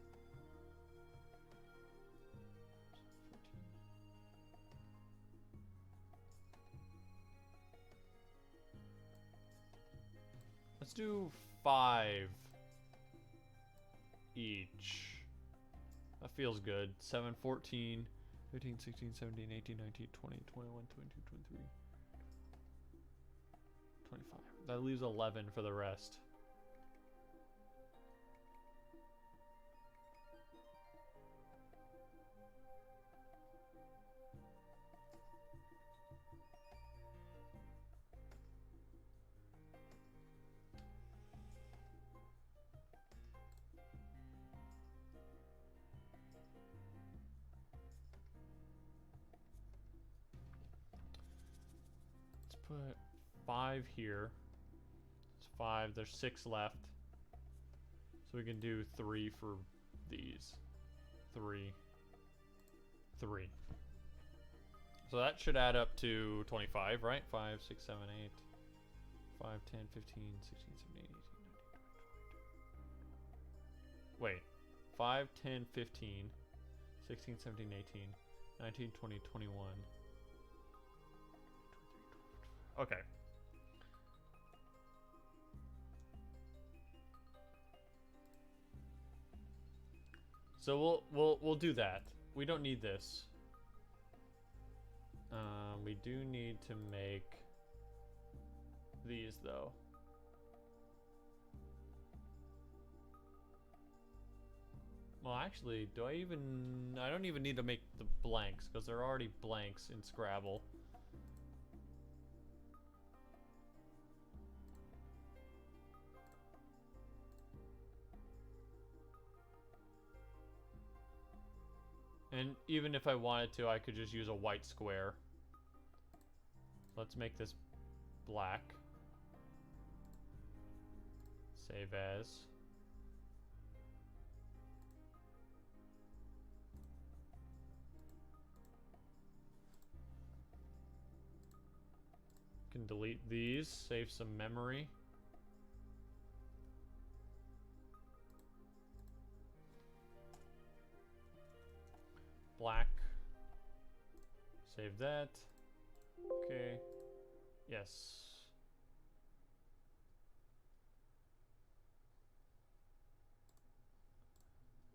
Let's do 5 each. That feels good. 7, 14, 15, 16, 17, 18, 19, 20, 21, 22, 23, 25. That leaves 11 for the rest. Put 5 here. It's 5. There's 6 left. So we can do 3 for these. 3. 3. So that should add up to 25, right? 5, 6, 7, 8. 5, 10, 15, 16, 17, 18, 19, 20. Wait. 5, 10, 15, 16, 17, 18, 19, 20, 21. Okay. So we'll do that. We don't need this. We do need to make these though. Well, actually, I don't even need to make the blanks because they're already blanks in Scrabble. And even if I wanted to, I could just use a white square. Let's make this black. Save as. Can delete these, save some memory. Black. Save that. Okay. Yes.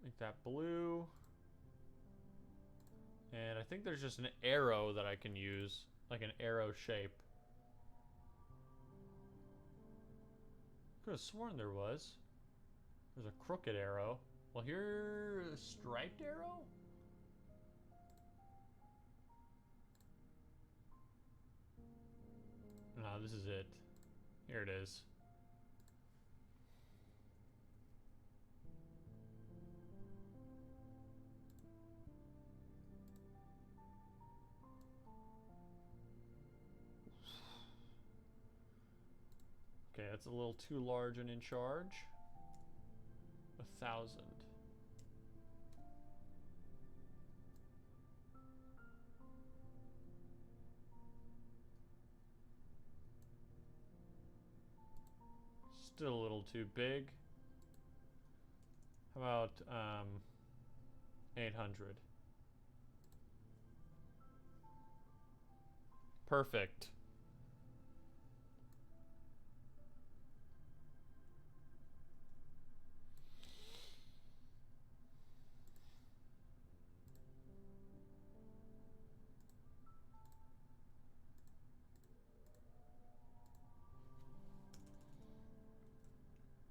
Make that blue. And I think there's just an arrow that I can use, like an arrow shape. Could have sworn there was. There's a crooked arrow. Well, here's a striped arrow? No, this is it. Here it is. Okay, that's a little too large and in charge. 1,000. Still a little too big. How about 800? Perfect.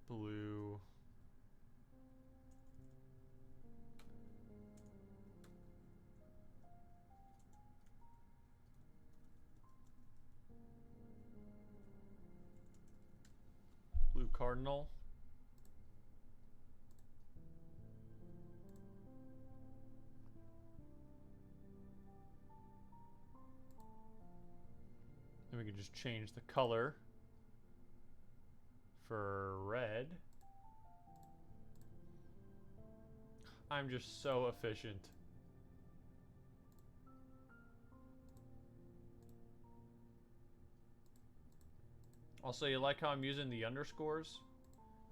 Blue. Blue cardinal. Then we can just change the color for red. I'm just so efficient. Also, you like how I'm using the underscores?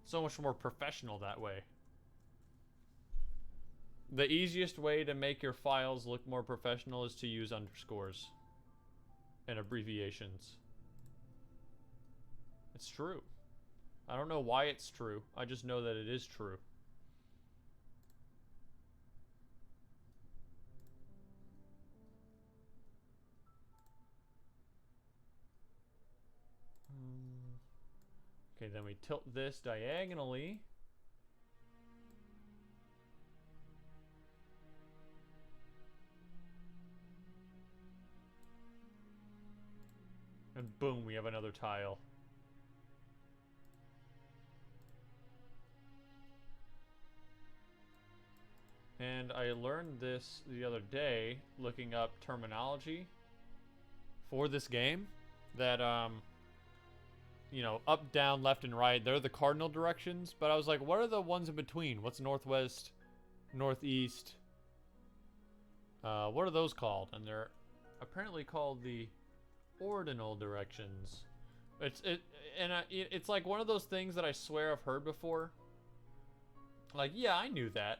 So much more professional that way. The easiest way to make your files look more professional is to use underscores and abbreviations. It's true. I don't know why it's true. I just know that it is true. Okay, then we tilt this diagonally. And boom, we have another tile. And I learned this the other day, looking up terminology for this game, that, you know, up, down, left, and right, they're the cardinal directions, but I was like, what are the ones in between? What's northwest, northeast? What are those called? And they're apparently called the ordinal directions. It's like one of those things that I swear I've heard before. Like, yeah, I knew that.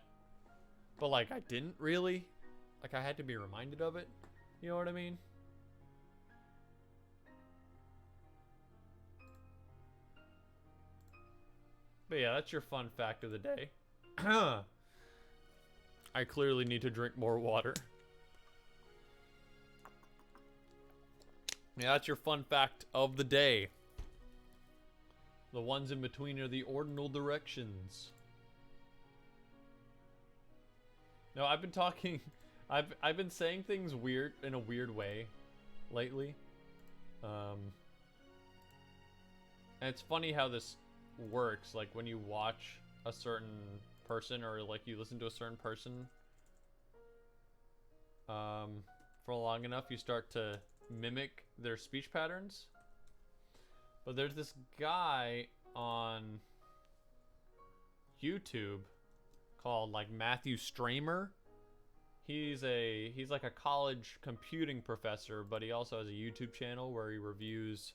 But, like, I didn't really. Like, I had to be reminded of it. You know what I mean? But yeah, that's your fun fact of the day. I clearly need to drink more water. Yeah, that's your fun fact of the day. The ones in between are the ordinal directions. No, I've been talking... I've been saying things weird in a weird way lately. And it's funny how this works. Like, when you watch a certain person or, like, you listen to a certain person for long enough, you start to mimic their speech patterns. But there's this guy on YouTube called, like, Matthew Stramer. He's like a college computing professor, but he also has a YouTube channel where he reviews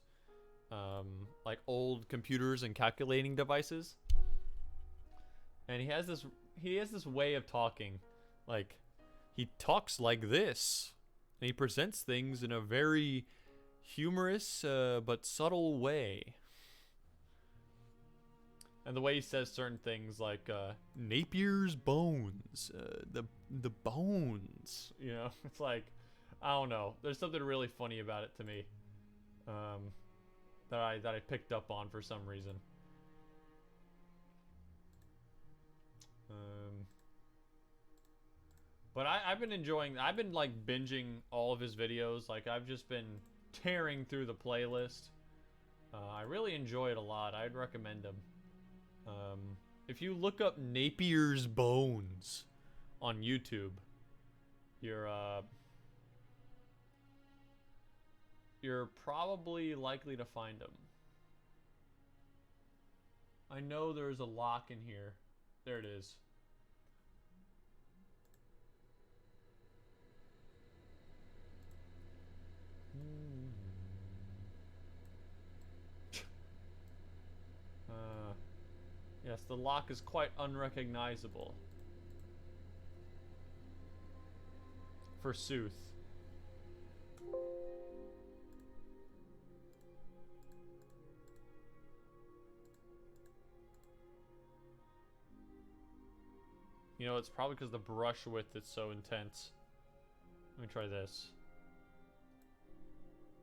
like old computers and calculating devices. And he has this way of talking. Like, he talks like this. And he presents things in a very humorous but subtle way. And the way he says certain things like Napier's bones, the bones, you know, it's like, I don't know. There's something really funny about it to me, that I picked up on for some reason. But I've been enjoying. I've been like binging all of his videos. Like, I've just been tearing through the playlist. I really enjoy it a lot. I'd recommend him. If you look up Napier's Bones on YouTube, you're probably likely to find him. I know there's a lock in here. There it is. Yes, the lock is quite unrecognizable. Forsooth. You know, it's probably because the brush width is so intense. Let me try this.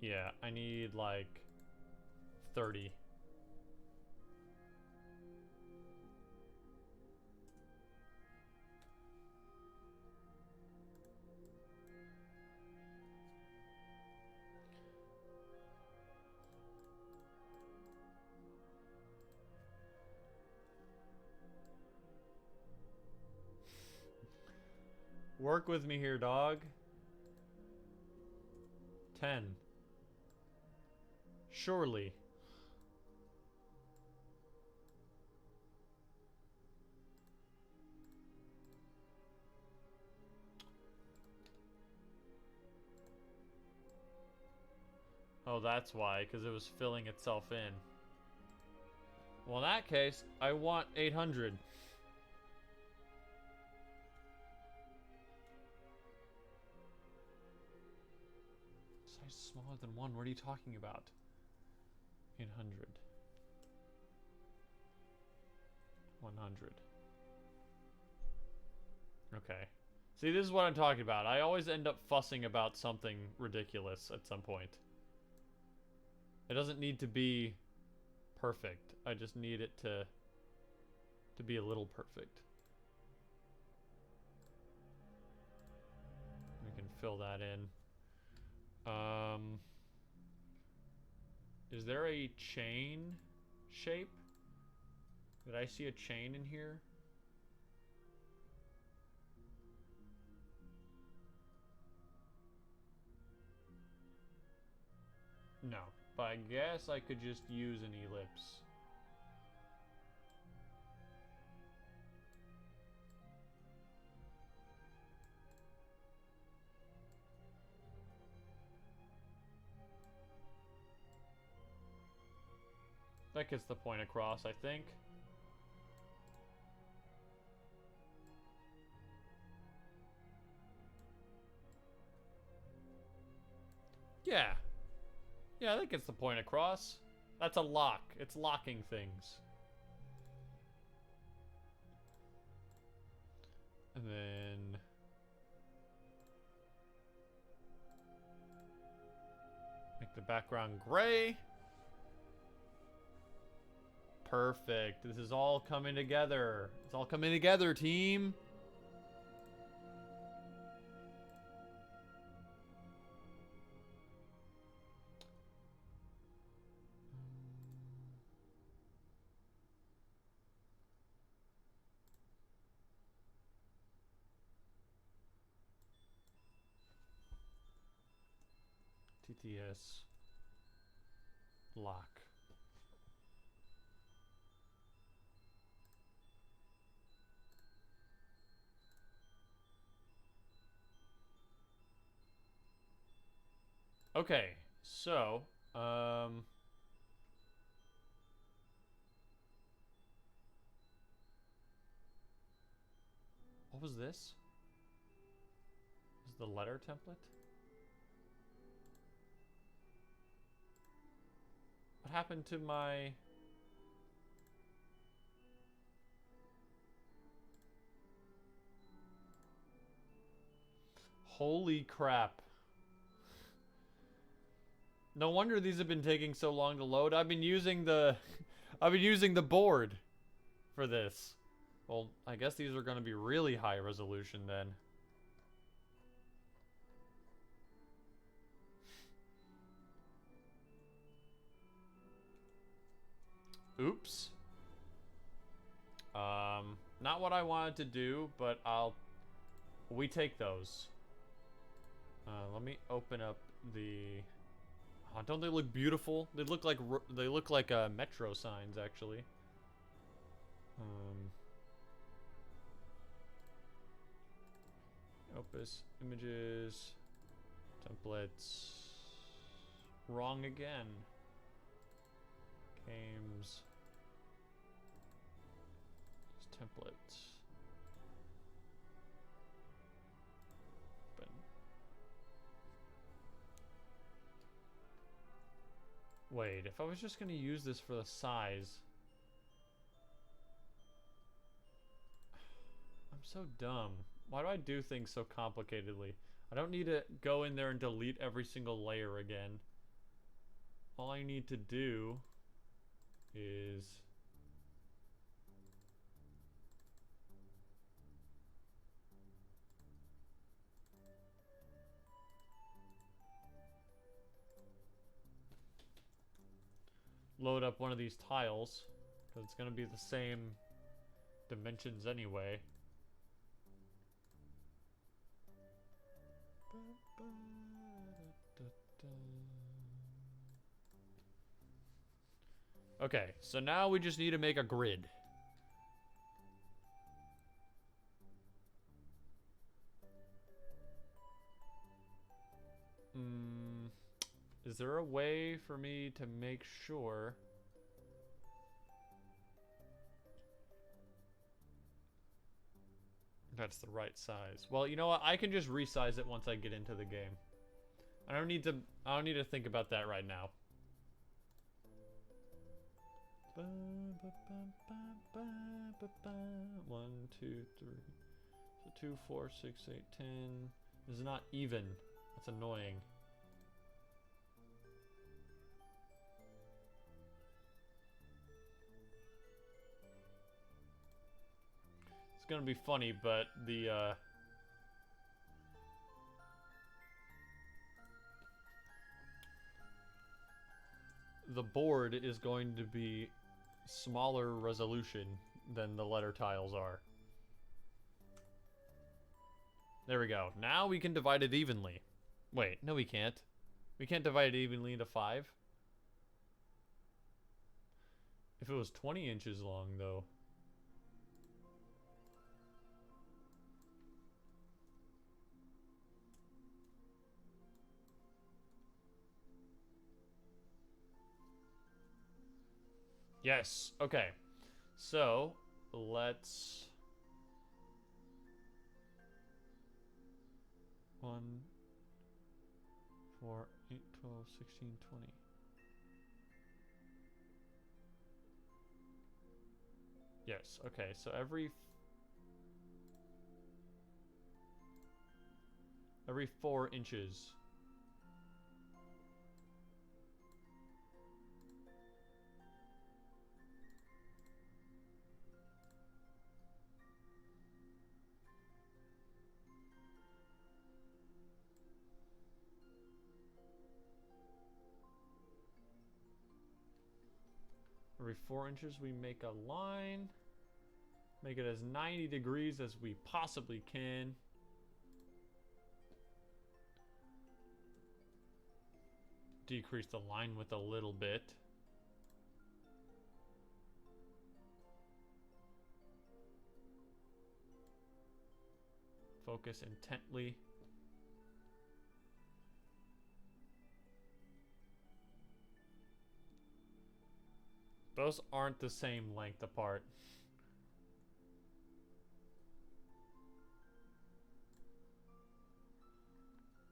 Yeah, I need like 30. Work with me here, dog. 10. Surely. Oh, that's why, because it was filling itself in. Well, in that case, I want 800. Size smaller than 1. What are you talking about? 800. 100. Okay. See, this is what I'm talking about. I always end up fussing about something ridiculous at some point. It doesn't need to be perfect. I just need it to be a little perfect. We can fill that in. Is there a chain shape? Did I see a chain in here? No, but I guess I could just use an ellipse. That gets the point across, I think. Yeah. Yeah, that gets the point across. That's a lock. It's locking things. And then... make the background gray. Perfect. This is all coming together. It's all coming together, team. TTS lock. Okay, so, what was this? Is the letter template? What happened to my... Holy crap. No wonder these have been taking so long to load. I've been using the board for this. Well, I guess these are going to be really high resolution then. Oops. Not what I wanted to do, but we take those. Let me open up the... Oh, don't they look beautiful? They look like metro signs, actually. Opus images, templates. Wrong again. Games. Templates. Open. Wait, if I was just gonna use this for the size. I'm so dumb. Why do I do things so complicatedly? I don't need to go in there and delete every single layer again. All I need to do is... load up one of these tiles, because it's going to be the same dimensions anyway. Okay, so now we just need to make a grid. Is there a way for me to make sure That's the right size. Well, you know what? I can just resize it once I get into the game. I don't need to think about that right now. 1, 2, 3. So 2, 4, 6, 8, 10. This is not even. That's annoying. It's gonna be funny, but the board is going to be smaller resolution than the letter tiles are. There we go. Now we can divide it evenly. Wait, no we can't. We can't divide it evenly into 5. If it was 20 inches long, though. Yes. Okay. So, let's... 1, 4, 8, 12, 16, 20. Yes, okay, so every 4 inches. Every 4 inches we make a line. Make it as 90 degrees as we possibly can. Decrease the line width a little bit. Focus intently. Those aren't the same length apart.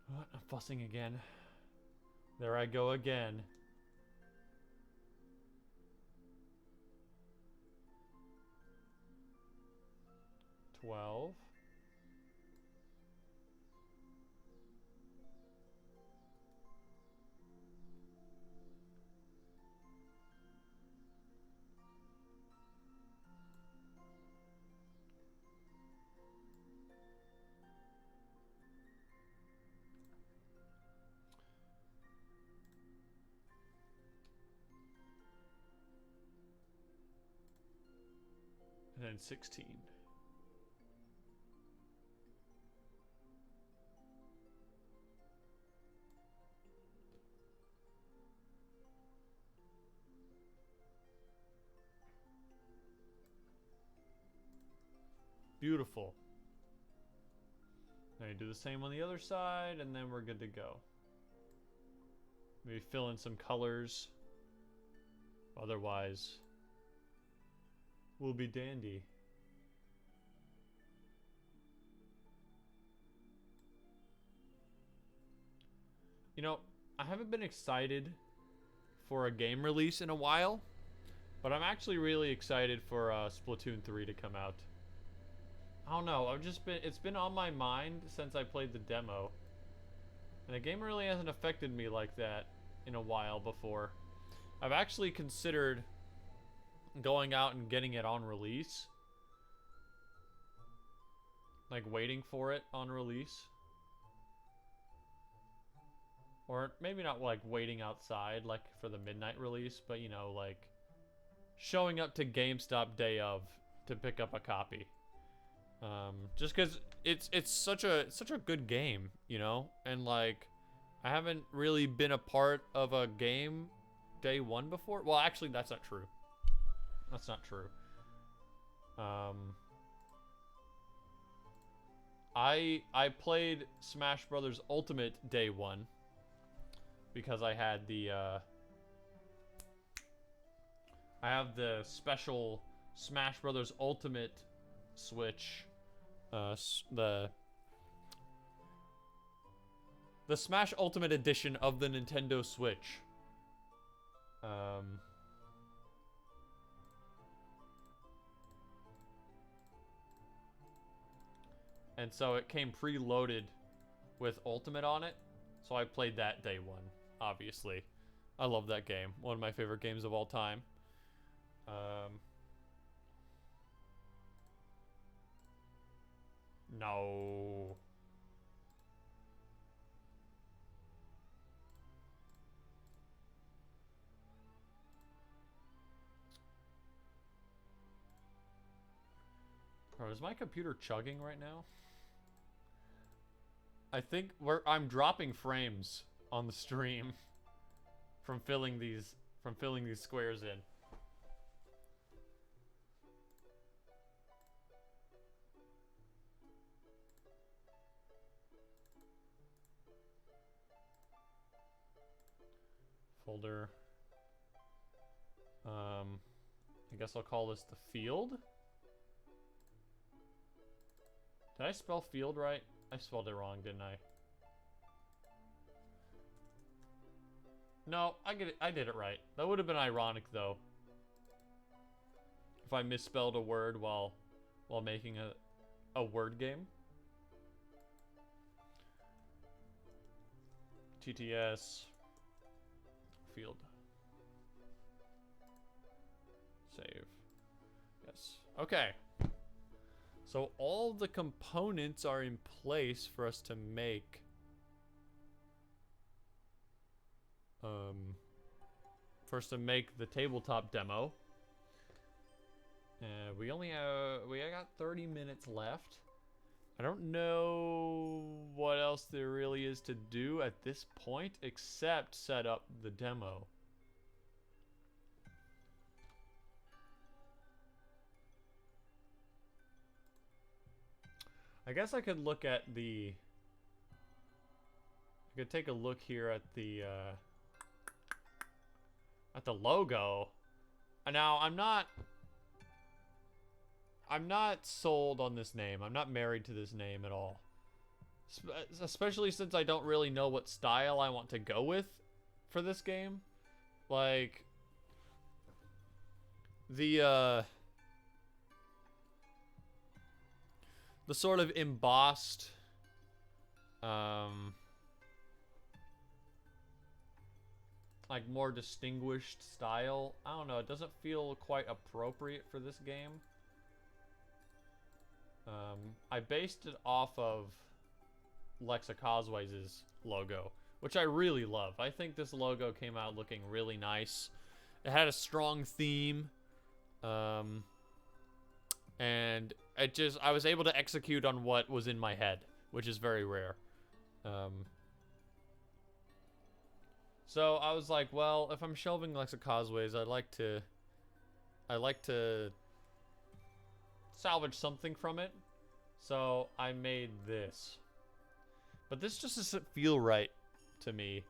What? I'm fussing again. There I go again. $12. And then 16. Beautiful. Now you do the same on the other side, and then we're good to go. Maybe fill in some colors. Otherwise, we'll be dandy. You know, I haven't been excited for a game release in a while, but I'm actually really excited for Splatoon 3 to come out. I don't know, it's been on my mind since I played the demo. And the game really hasn't affected me like that in a while before. I've actually considered going out and getting it on release. Like waiting for it on release. Or maybe not like waiting outside like for the midnight release, but you know, like showing up to GameStop day of to pick up a copy. Just because it's such a good game, you know, and like I haven't really been a part of a game day one before. Well, actually, that's not true. That's not true. I played Smash Brothers Ultimate day one because I had the I have the special Smash Brothers Ultimate Switch the Smash Ultimate Edition of the Nintendo Switch. And so it came preloaded with Ultimate on it. So I played that day one, obviously. I love that game. One of my favorite games of all time. No. Bro, is my computer chugging right now? I think I'm dropping frames on the stream from filling these squares in. Folder. I guess I'll call this the field. Did I spell field right? I spelled it wrong, didn't I? No, I get it. I did it right. That would have been ironic, though, if I misspelled a word while making a word game. TTS field. Save. Yes. Okay. So all the components are in place for us to make the tabletop demo. We got 30 minutes left. I don't know what else there really is to do at this point except set up the demo. I guess I could look at the... I could take a look here at the logo. Now, I'm not sold on this name. I'm not married to this name at all. Especially since I don't really know what style I want to go with for this game. Like, the sort of embossed, like more distinguished style. I don't know, it doesn't feel quite appropriate for this game. I based it off of Lexa Causeways' logo, which I really love. I think this logo came out looking really nice. It had a strong theme, and I was able to execute on what was in my head, which is very rare. So I was like, well, if I'm shelving Lexa Causeways, I'd like to salvage something from it. So I made this. But this just doesn't feel right to me.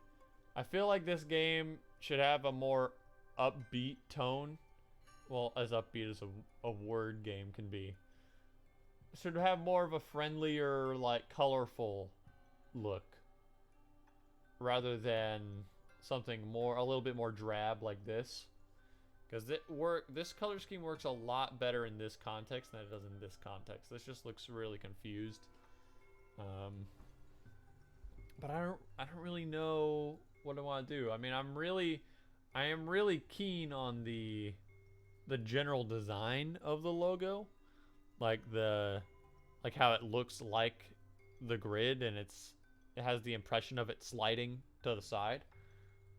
I feel like this game should have a more upbeat tone. Well, as upbeat as a word game can be. It should have more of a friendlier, like, colorful look. Rather than something a little bit more drab like this. Because this color scheme works a lot better in this context than it does in this context. This just looks really confused. But I don't really know what I want to do. I mean, I am really keen on the general design of the logo. Like how it looks like the grid, and it has the impression of it sliding to the side.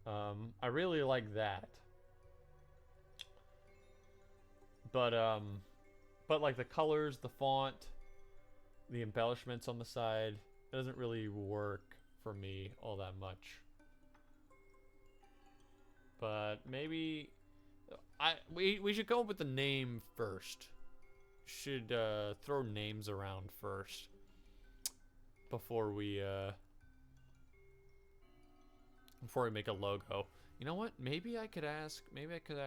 I really like that. But like the colors, the font, the embellishments on the side, it doesn't really work for me all that much. But maybe we should come up with the name first. Should throw names around first before we make a logo. You know what? Maybe I could ask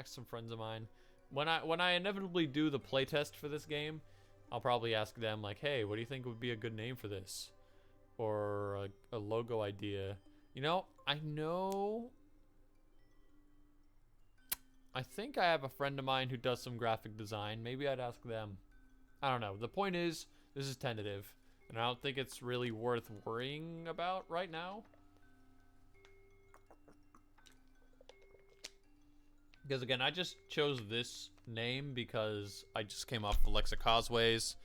some friends of mine when I inevitably do the playtest for this game. I'll probably ask them like, hey, what do you think would be a good name for this? Or a logo idea. You know, I think I have a friend of mine who does some graphic design. Maybe I'd ask them. I don't know. The point is, this is tentative. And I don't think it's really worth worrying about right now. Because again, I just chose this name because I just came off Alexa Causeways.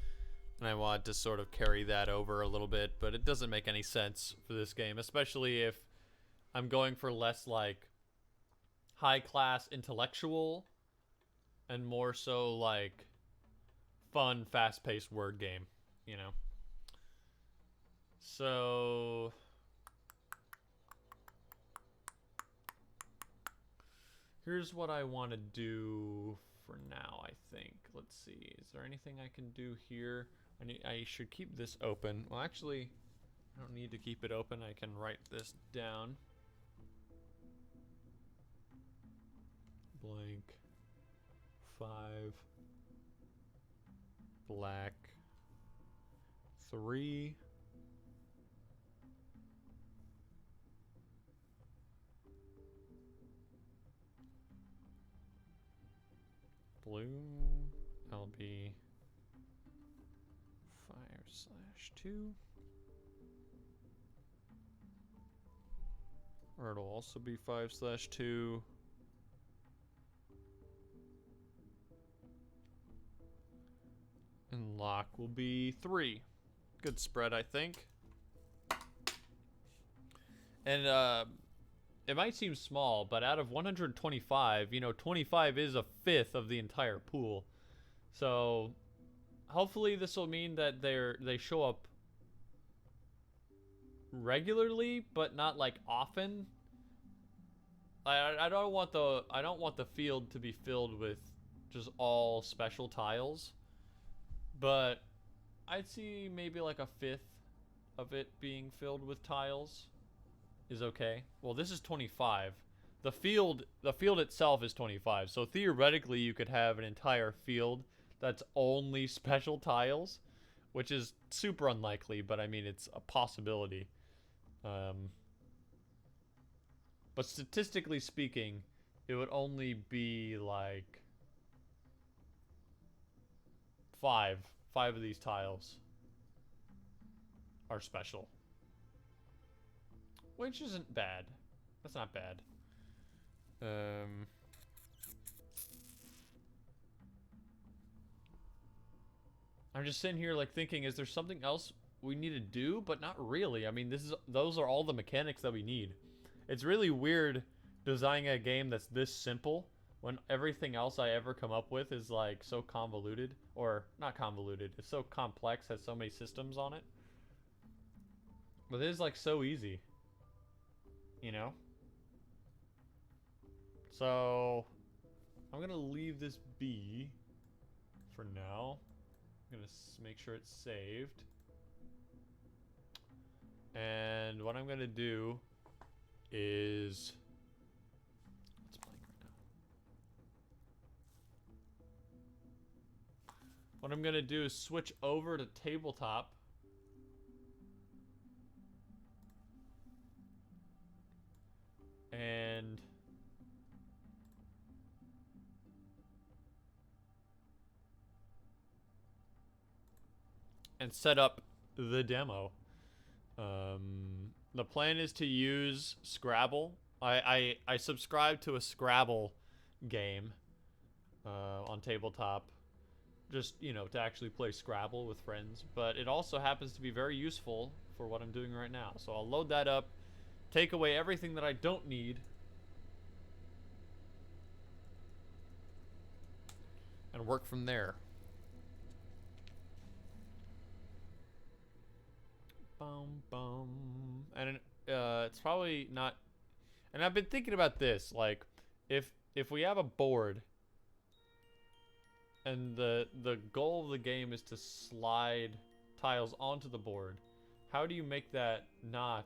And I wanted to sort of carry that over a little bit. But it doesn't make any sense for this game. Especially if I'm going for less like high-class intellectual. And more so like fun, fast-paced word game. You know? So here's what I want to do for now, I think. Let's see. Is there anything I can do here? I should keep this open. Well, actually, I don't need to keep it open. I can write this down. Blank 5 black 3 blue LB 5/2, or it'll also be 5/2, and lock will be 3. Good spread, I think. And it might seem small, but out of 125, you know, 25 is a fifth of the entire pool. So hopefully this will mean that they show up regularly, but not like often. I don't want the field to be filled with just all special tiles, but I'd see maybe like a fifth of it being filled with tiles is okay. Well, this is 25. The field itself is 25. So theoretically, you could have an entire field that's only special tiles, which is super unlikely, but I mean, it's a possibility. But statistically speaking, it would only be like 5 of these tiles are special. Which isn't bad. That's not bad. I'm just sitting here like thinking, is there something else we need to do? But not really. I mean, those are all the mechanics that we need. It's really weird designing a game that's this simple when everything else I ever come up with is like so convoluted. Or not convoluted. It's so complex, has so many systems on it. But it is like so easy. You know? So I'm gonna leave this be for now. I'm gonna make sure it's saved. And what I'm gonna do is, it's blank right now. What I'm gonna do is switch over to tabletop. And set up the demo. The plan is to use Scrabble. I subscribe to a Scrabble game on tabletop, just, you know, to actually play Scrabble with friends. But it also happens to be very useful for what I'm doing right now. So I'll load that up, take away everything that I don't need, and work from there. Bum, bum. And it's probably not. And I've been thinking about this, like, if we have a board, and the goal of the game is to slide tiles onto the board, how do you make that not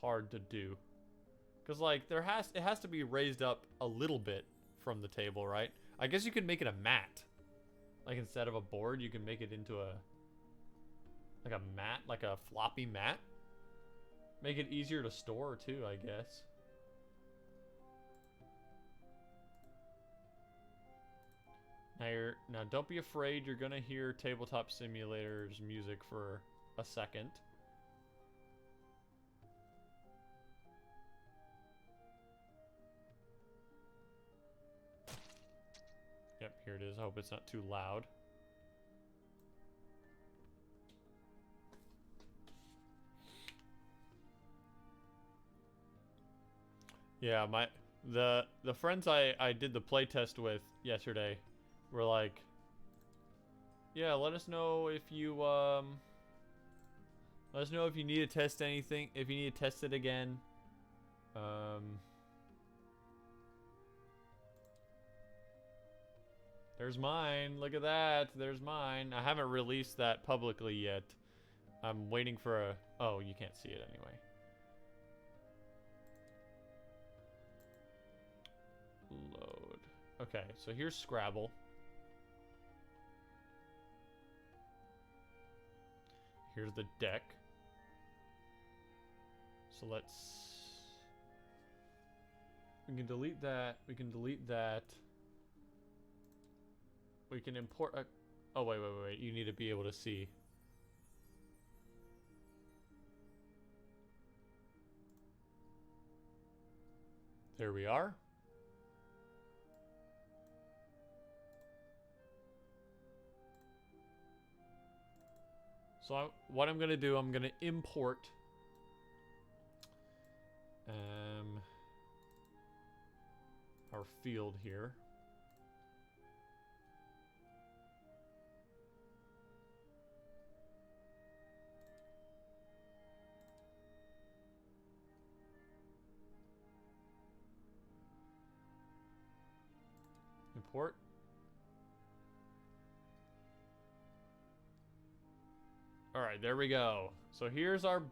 hard to do? Because like it has to be raised up a little bit from the table, right? I guess you could make it a mat. Like instead of a board, you can make it into a like a mat, like a floppy mat. Make it easier to store too, I guess. Now don't be afraid, you're gonna hear Tabletop Simulator's music for a second. Yep, here it is. I hope it's not too loud. Yeah, the friends I did the playtest with yesterday were like, yeah, let us know if you need to test anything, if you need to test it again. There's mine. Look at that. There's mine. I haven't released that publicly yet. I'm waiting for a... Oh, you can't see it anyway. Load. Okay, so here's Scrabble. Here's the deck. So let's... We can delete that. We can delete that. We can import a... Oh, wait. You need to be able to see. There we are. So what I'm going to do, I'm going to import our field here. Import. All right, there we go. So here's our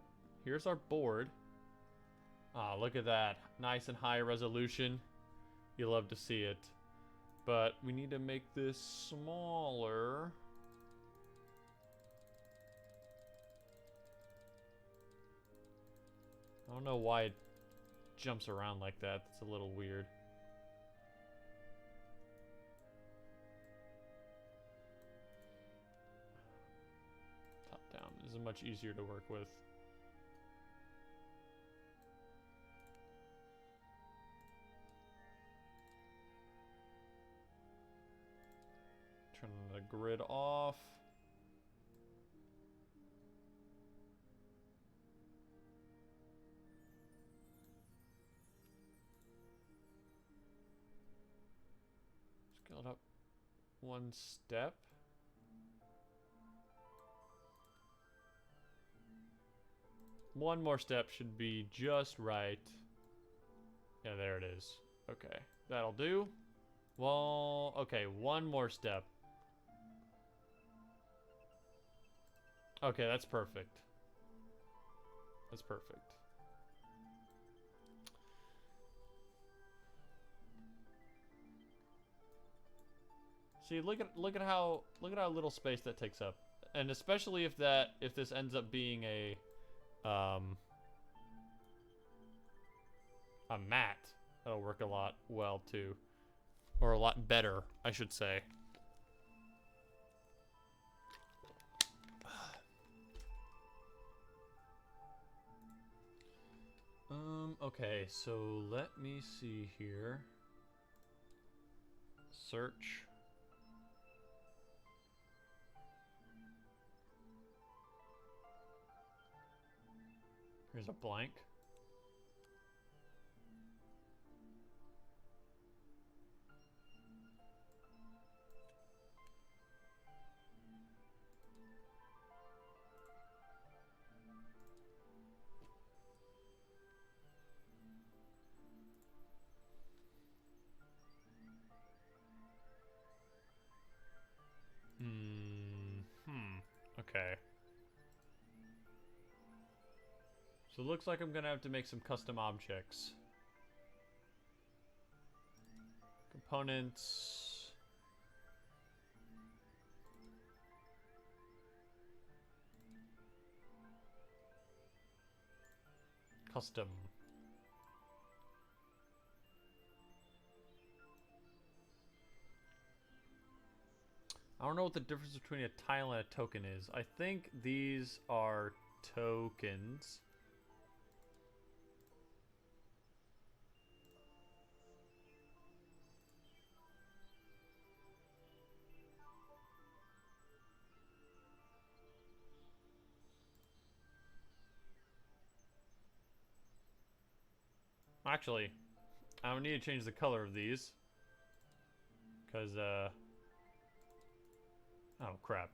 board. Ah, look at that. Nice and high resolution. You love to see it. But we need to make this smaller. I don't know why it jumps around like that. That's a little weird. Top down. This is much easier to work with. Turn the grid off. Scale it up one step. One more step should be just right. Yeah, there it is. Okay, that'll do. Well, okay, one more step. Okay, that's perfect. That's perfect. See, look at how little space that takes up. And especially if this ends up being a mat, that'll work a lot well too. Or a lot better, I should say. Okay, so let me see here. Search. Here's a blank. Okay. So it looks like I'm gonna have to make some custom objects. Components. Custom. I don't know what the difference between a tile and a token is. I think these are tokens. Actually, I don't need to change the color of these. Because, oh crap.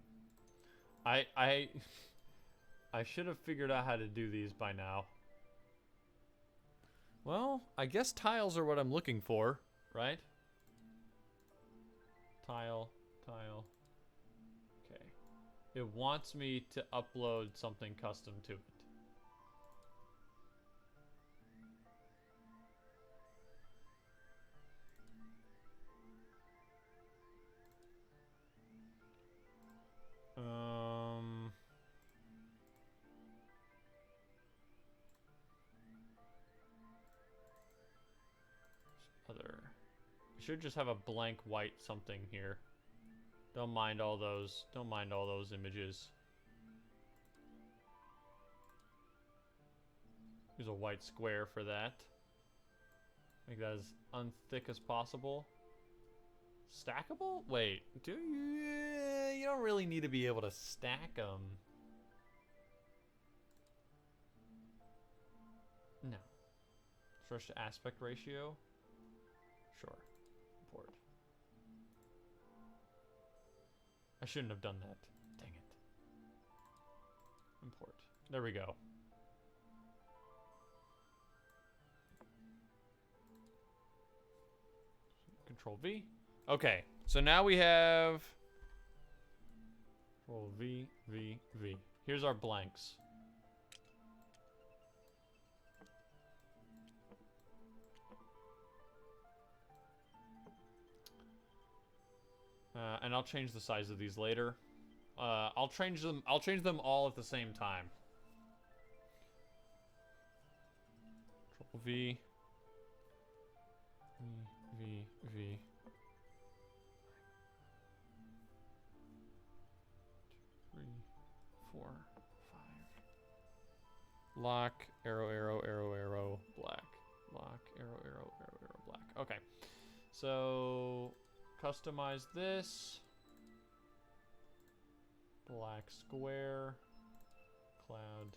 I I should have figured out how to do these by now. Well, I guess tiles are what I'm looking for, right? Tile, tile. Okay. It wants me to upload something custom to it. Other. I should just have a blank white something here. Don't mind all those. Don't mind all those images. Use a white square for that. Make that as unthick as possible. Stackable? Wait, do you? You don't really need to be able to stack them. No. Stretch to aspect ratio? Sure. Import. I shouldn't have done that. Dang it. Import. There we go. Control V. Okay, so now we have Control V, V, V. Here's our blanks. And I'll change the size of these later. I'll change them all at the same time. Control V. V, V, V. 2, 3, 4, 5. Lock, arrow, arrow, arrow, arrow, black. Lock, arrow, arrow, arrow, arrow, black. Okay. So customize this. Black square. Cloud.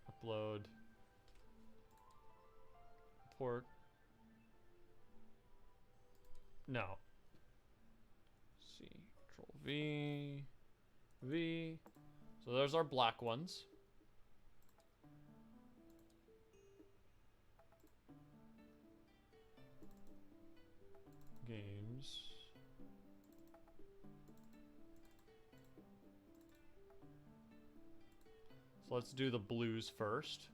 Upload. Import. No. C. Control V. V. So there's our black ones. Games. So let's do the blues first.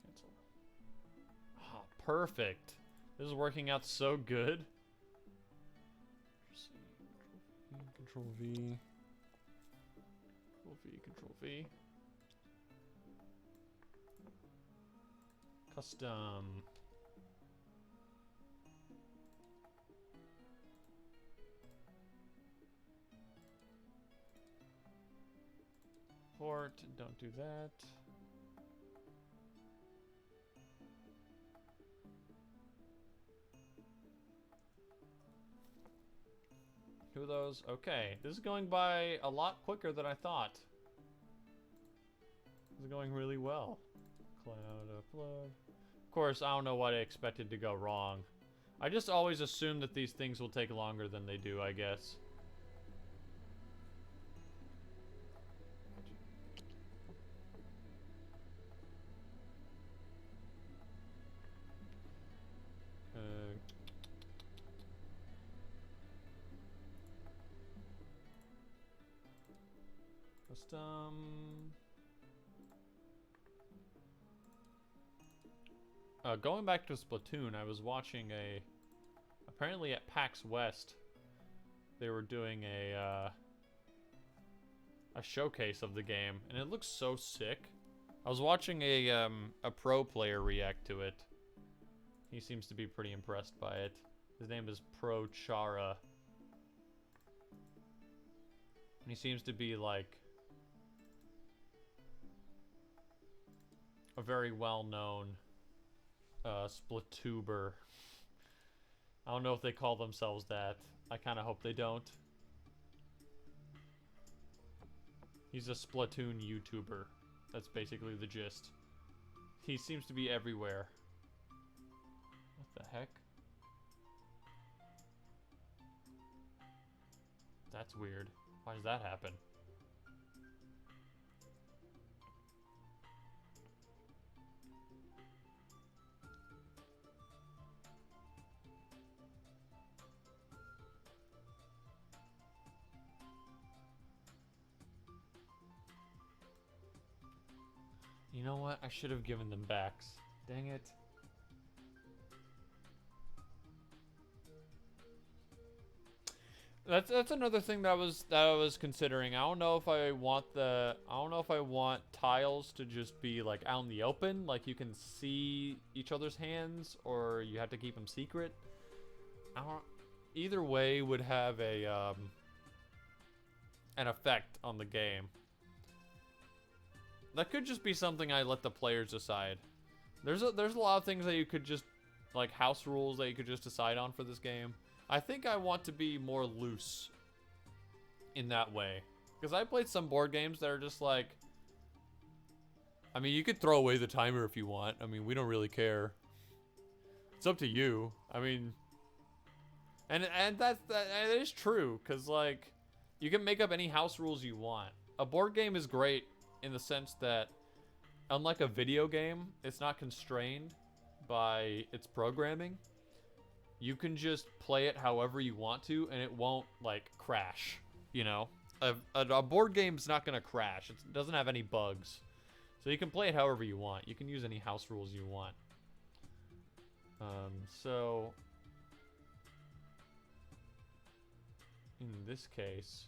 Cancel. Ah, perfect. This is working out so good. Control V. Control V, Control V. Custom. Port, don't do that. Do those. Okay, this is going by a lot quicker than I thought. This is going really well. Cloud upload. Of course, I don't know what I expected to go wrong. I just always assume that these things will take longer than they do, I guess. Custom. Going back to Splatoon, I was watching apparently at PAX West, they were doing a showcase of the game, and it looks so sick. I was watching a pro player react to it. He seems to be pretty impressed by it. His name is Pro Chara. And he seems to be like a very well-known Splatuber. I don't know if they call themselves that. I kind of hope they don't. He's a Splatoon YouTuber. That's basically the gist. He seems to be everywhere. What the heck? That's weird. Why does that happen? You know what? I should have given them backs. Dang it. That's another thing that I was considering. I don't know if I want tiles to just be like out in the open, like you can see each other's hands, or you have to keep them secret. Either way would have a an effect on the game. That could just be something I let the players decide. There's a lot of things that you could just, like house rules that you could just decide on for this game. I think I want to be more loose in that way. Because I played some board games that are just like, I mean, you could throw away the timer if you want. I mean, we don't really care. It's up to you. I mean, and that is true, because like, you can make up any house rules you want. A board game is great in the sense that, unlike a video game, it's not constrained by its programming. You can just play it however you want to, and it won't, like, crash, you know? A board game's not gonna crash. It doesn't have any bugs. So you can play it however you want. You can use any house rules you want. So... in this case...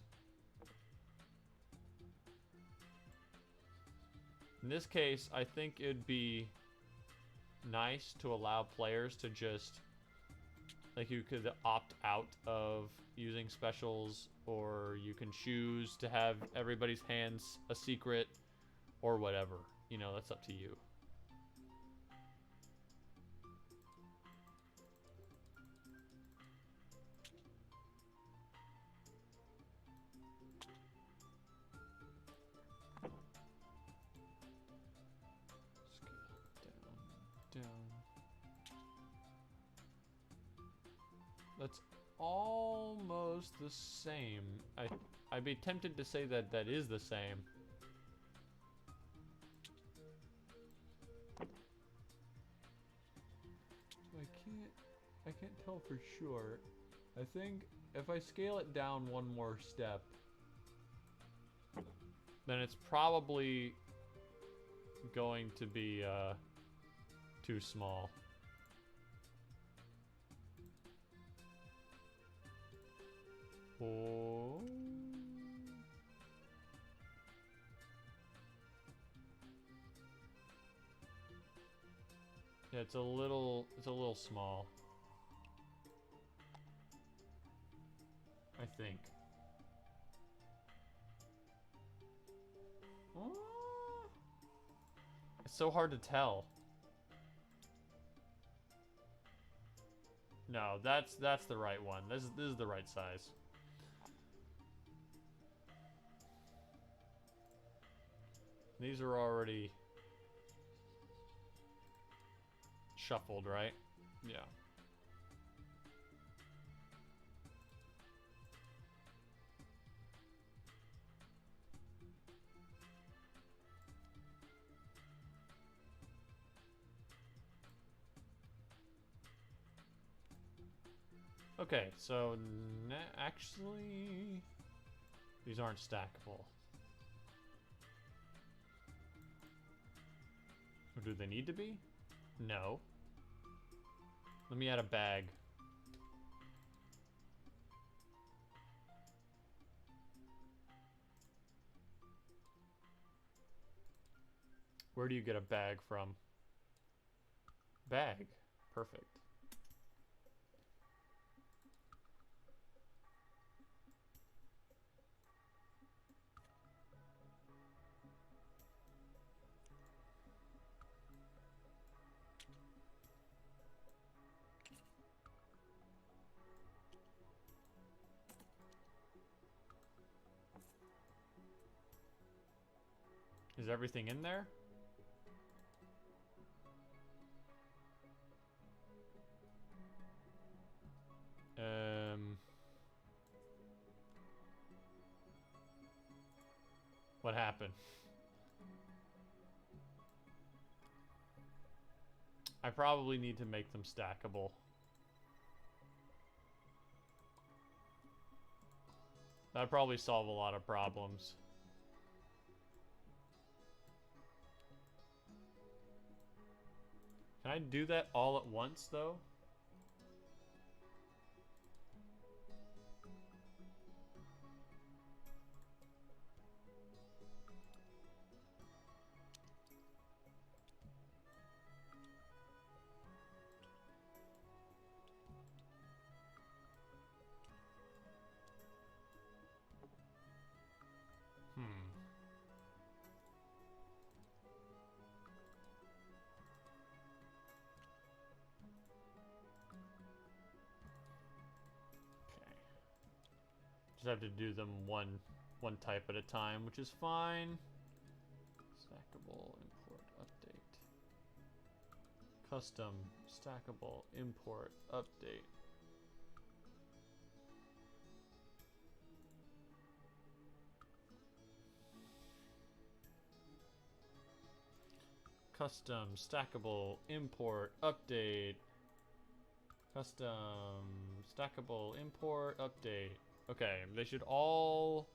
I think it'd be nice to allow players to just, like, you could opt out of using specials, or you can choose to have everybody's hands a secret, or whatever. You know, that's up to you. That's almost the same. I'd be tempted to say that that is the same. I can't tell for sure. I think if I scale it down one more step, then it's probably going to be too small. Oh. Yeah, it's a little small. I think. It's so hard to tell. No, that's the right one. This is the right size. These are already shuffled, right? Yeah. Okay, so actually, these aren't stackable. Or do they need to be? No. Let me add a bag. Where do you get a bag from? Bag. Perfect. Is everything in there? What happened? I probably need to make them stackable. That'd probably solve a lot of problems. Can I do that all at once, though? Just have to do them one type at a time, which is fine. Stackable, import, update. Custom, stackable, import, update. Custom, stackable, import, update. Custom, stackable, import, update. Okay, they should all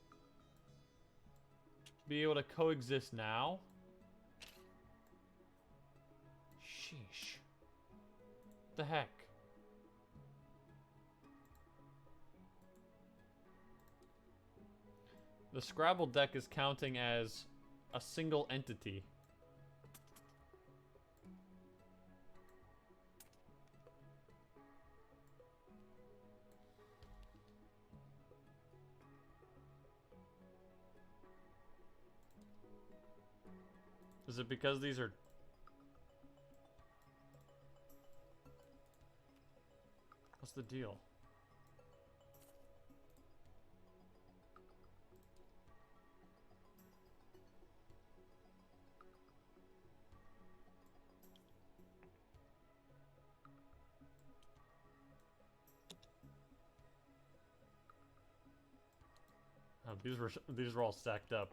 be able to coexist now. Sheesh. What the heck? The Scrabble deck is counting as a single entity. Is it because these are... What's the deal? Oh, these were all stacked up.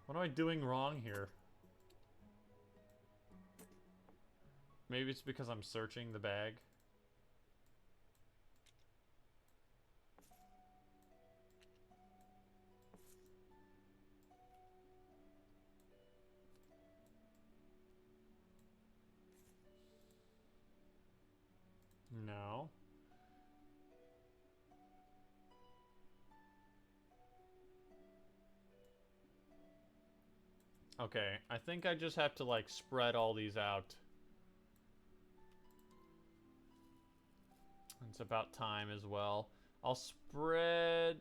What am I doing wrong here? Maybe it's because I'm searching the bag. No. Okay, I think I just have to, like, spread all these out. It's about time as well. I'll spread...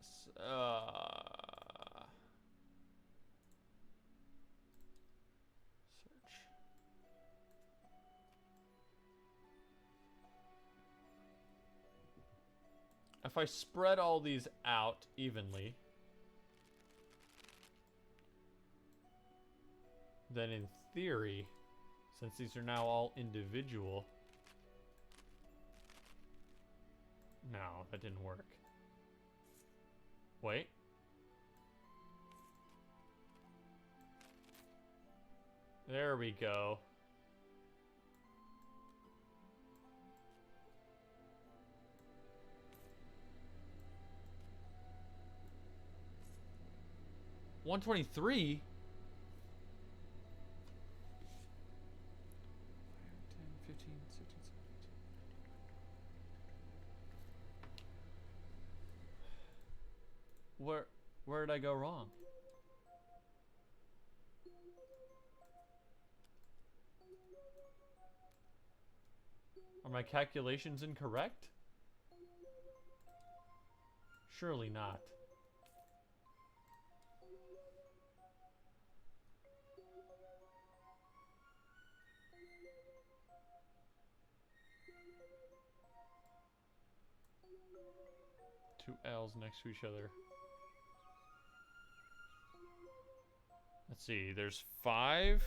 Search. If I spread all these out evenly... then in theory, since these are now all individual... No, that didn't work. Wait. There we go. $123? 10, 15, 16, 17, 18. Where did I go wrong? Are my calculations incorrect? Surely not. Two L's next to each other. Let's see, there's 5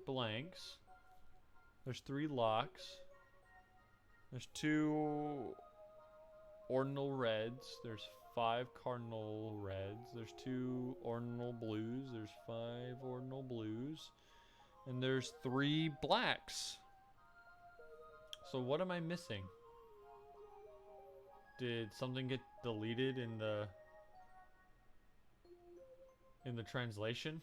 blanks. There's 3 locks. There's 2 ordinal reds. There's 5 cardinal reds. There's 2 ordinal blues. There's 5 ordinal blues. And there's 3 blacks. So what am I missing? Did something get deleted in the translation?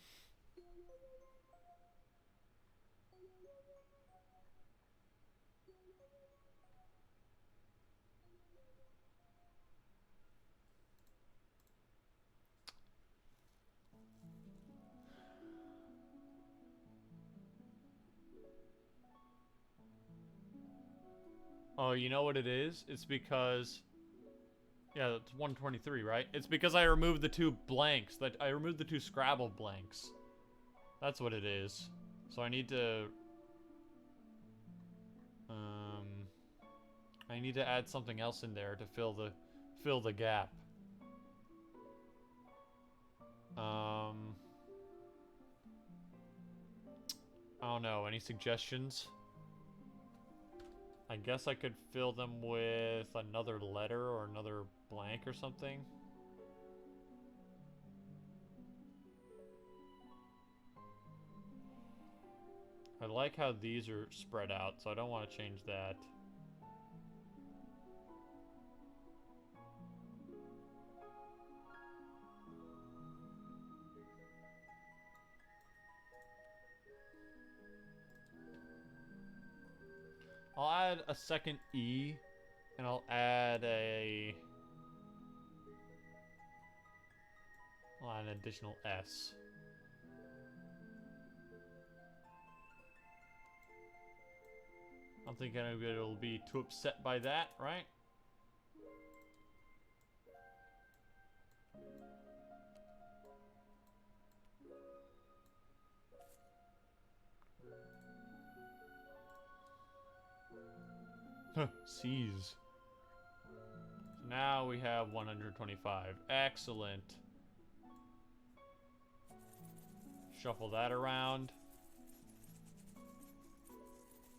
Oh, you know what it is? It's because... Yeah, it's 123, right? It's because I removed the 2 blanks. I removed the 2 Scrabble blanks. That's what it is. So I need to... I need to add something else in there to fill the gap. I don't know. Any suggestions? I guess I could fill them with another letter or another blank or something. I like how these are spread out, so I don't want to change that. I'll add a second E, and I'll add an additional S. I don't think anybody will be too upset by that, right? C's. So now we have 125. Excellent. Shuffle that around.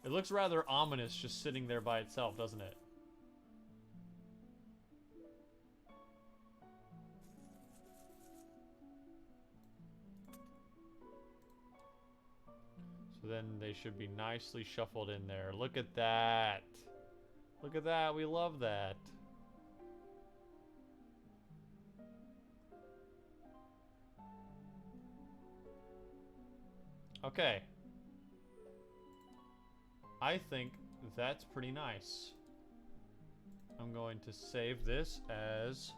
It looks rather ominous just sitting there by itself, doesn't it? So then they should be nicely shuffled in there. Look at that. Look at that. We love that. Okay. I think that's pretty nice. I'm going to save this as...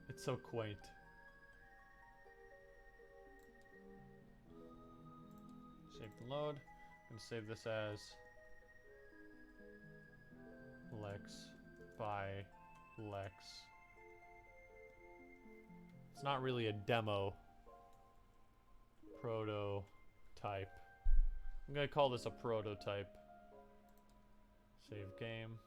It's so quaint. Save the load. I'm going to save this as Lex by Lex. It's not really a demo prototype. I'm going to call this a prototype. Save game.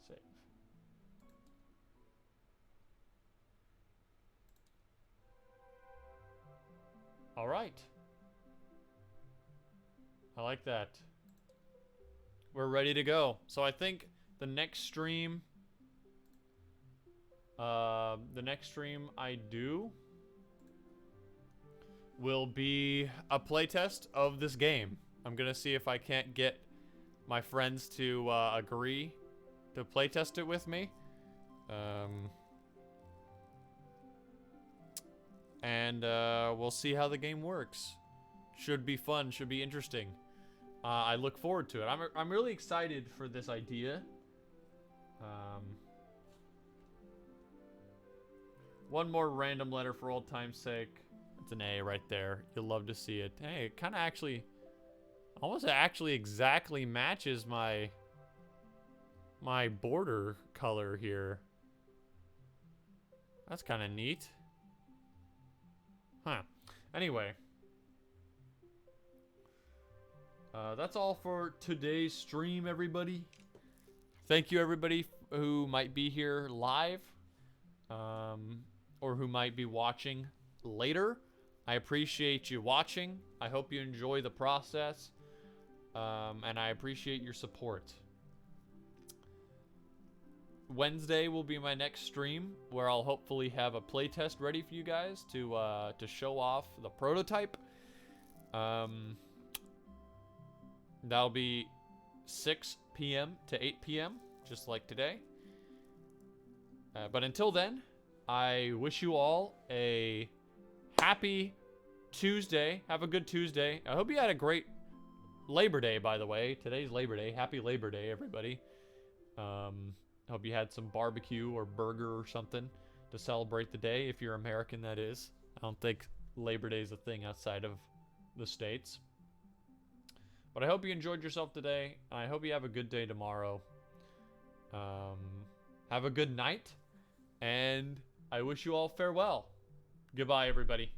Save. All right. I like that. We're ready to go. So I think the next stream The next stream I do will be a playtest of this game. I'm gonna see if I can't get my friends to agree to playtest it with me. And we'll see how the game works. Should be fun, should be interesting. I look forward to it. I'm really excited for this idea. One more random letter for old time's sake. It's an A right there. You'll love to see it. Hey, it kind of actually, almost actually exactly matches my border color here. That's kind of neat. Huh. Anyway. That's all for today's stream, everybody. Thank you, everybody who might be here live. Or who might be watching later. I appreciate you watching. I hope you enjoy the process. And I appreciate your support. Wednesday will be my next stream, where I'll hopefully have a playtest ready for you guys to show off the prototype. That'll be 6 p.m. to 8 p.m., just like today. But until then, I wish you all a happy Tuesday. Have a good Tuesday. I hope you had a great Labor Day, by the way. Today's Labor Day. Happy Labor Day, everybody. Hope you had some barbecue or burger or something to celebrate the day, if you're American, that is. I don't think Labor Day is a thing outside of the States. But I hope you enjoyed yourself today. And I hope you have a good day tomorrow. Have a good night. And I wish you all farewell. Goodbye, everybody.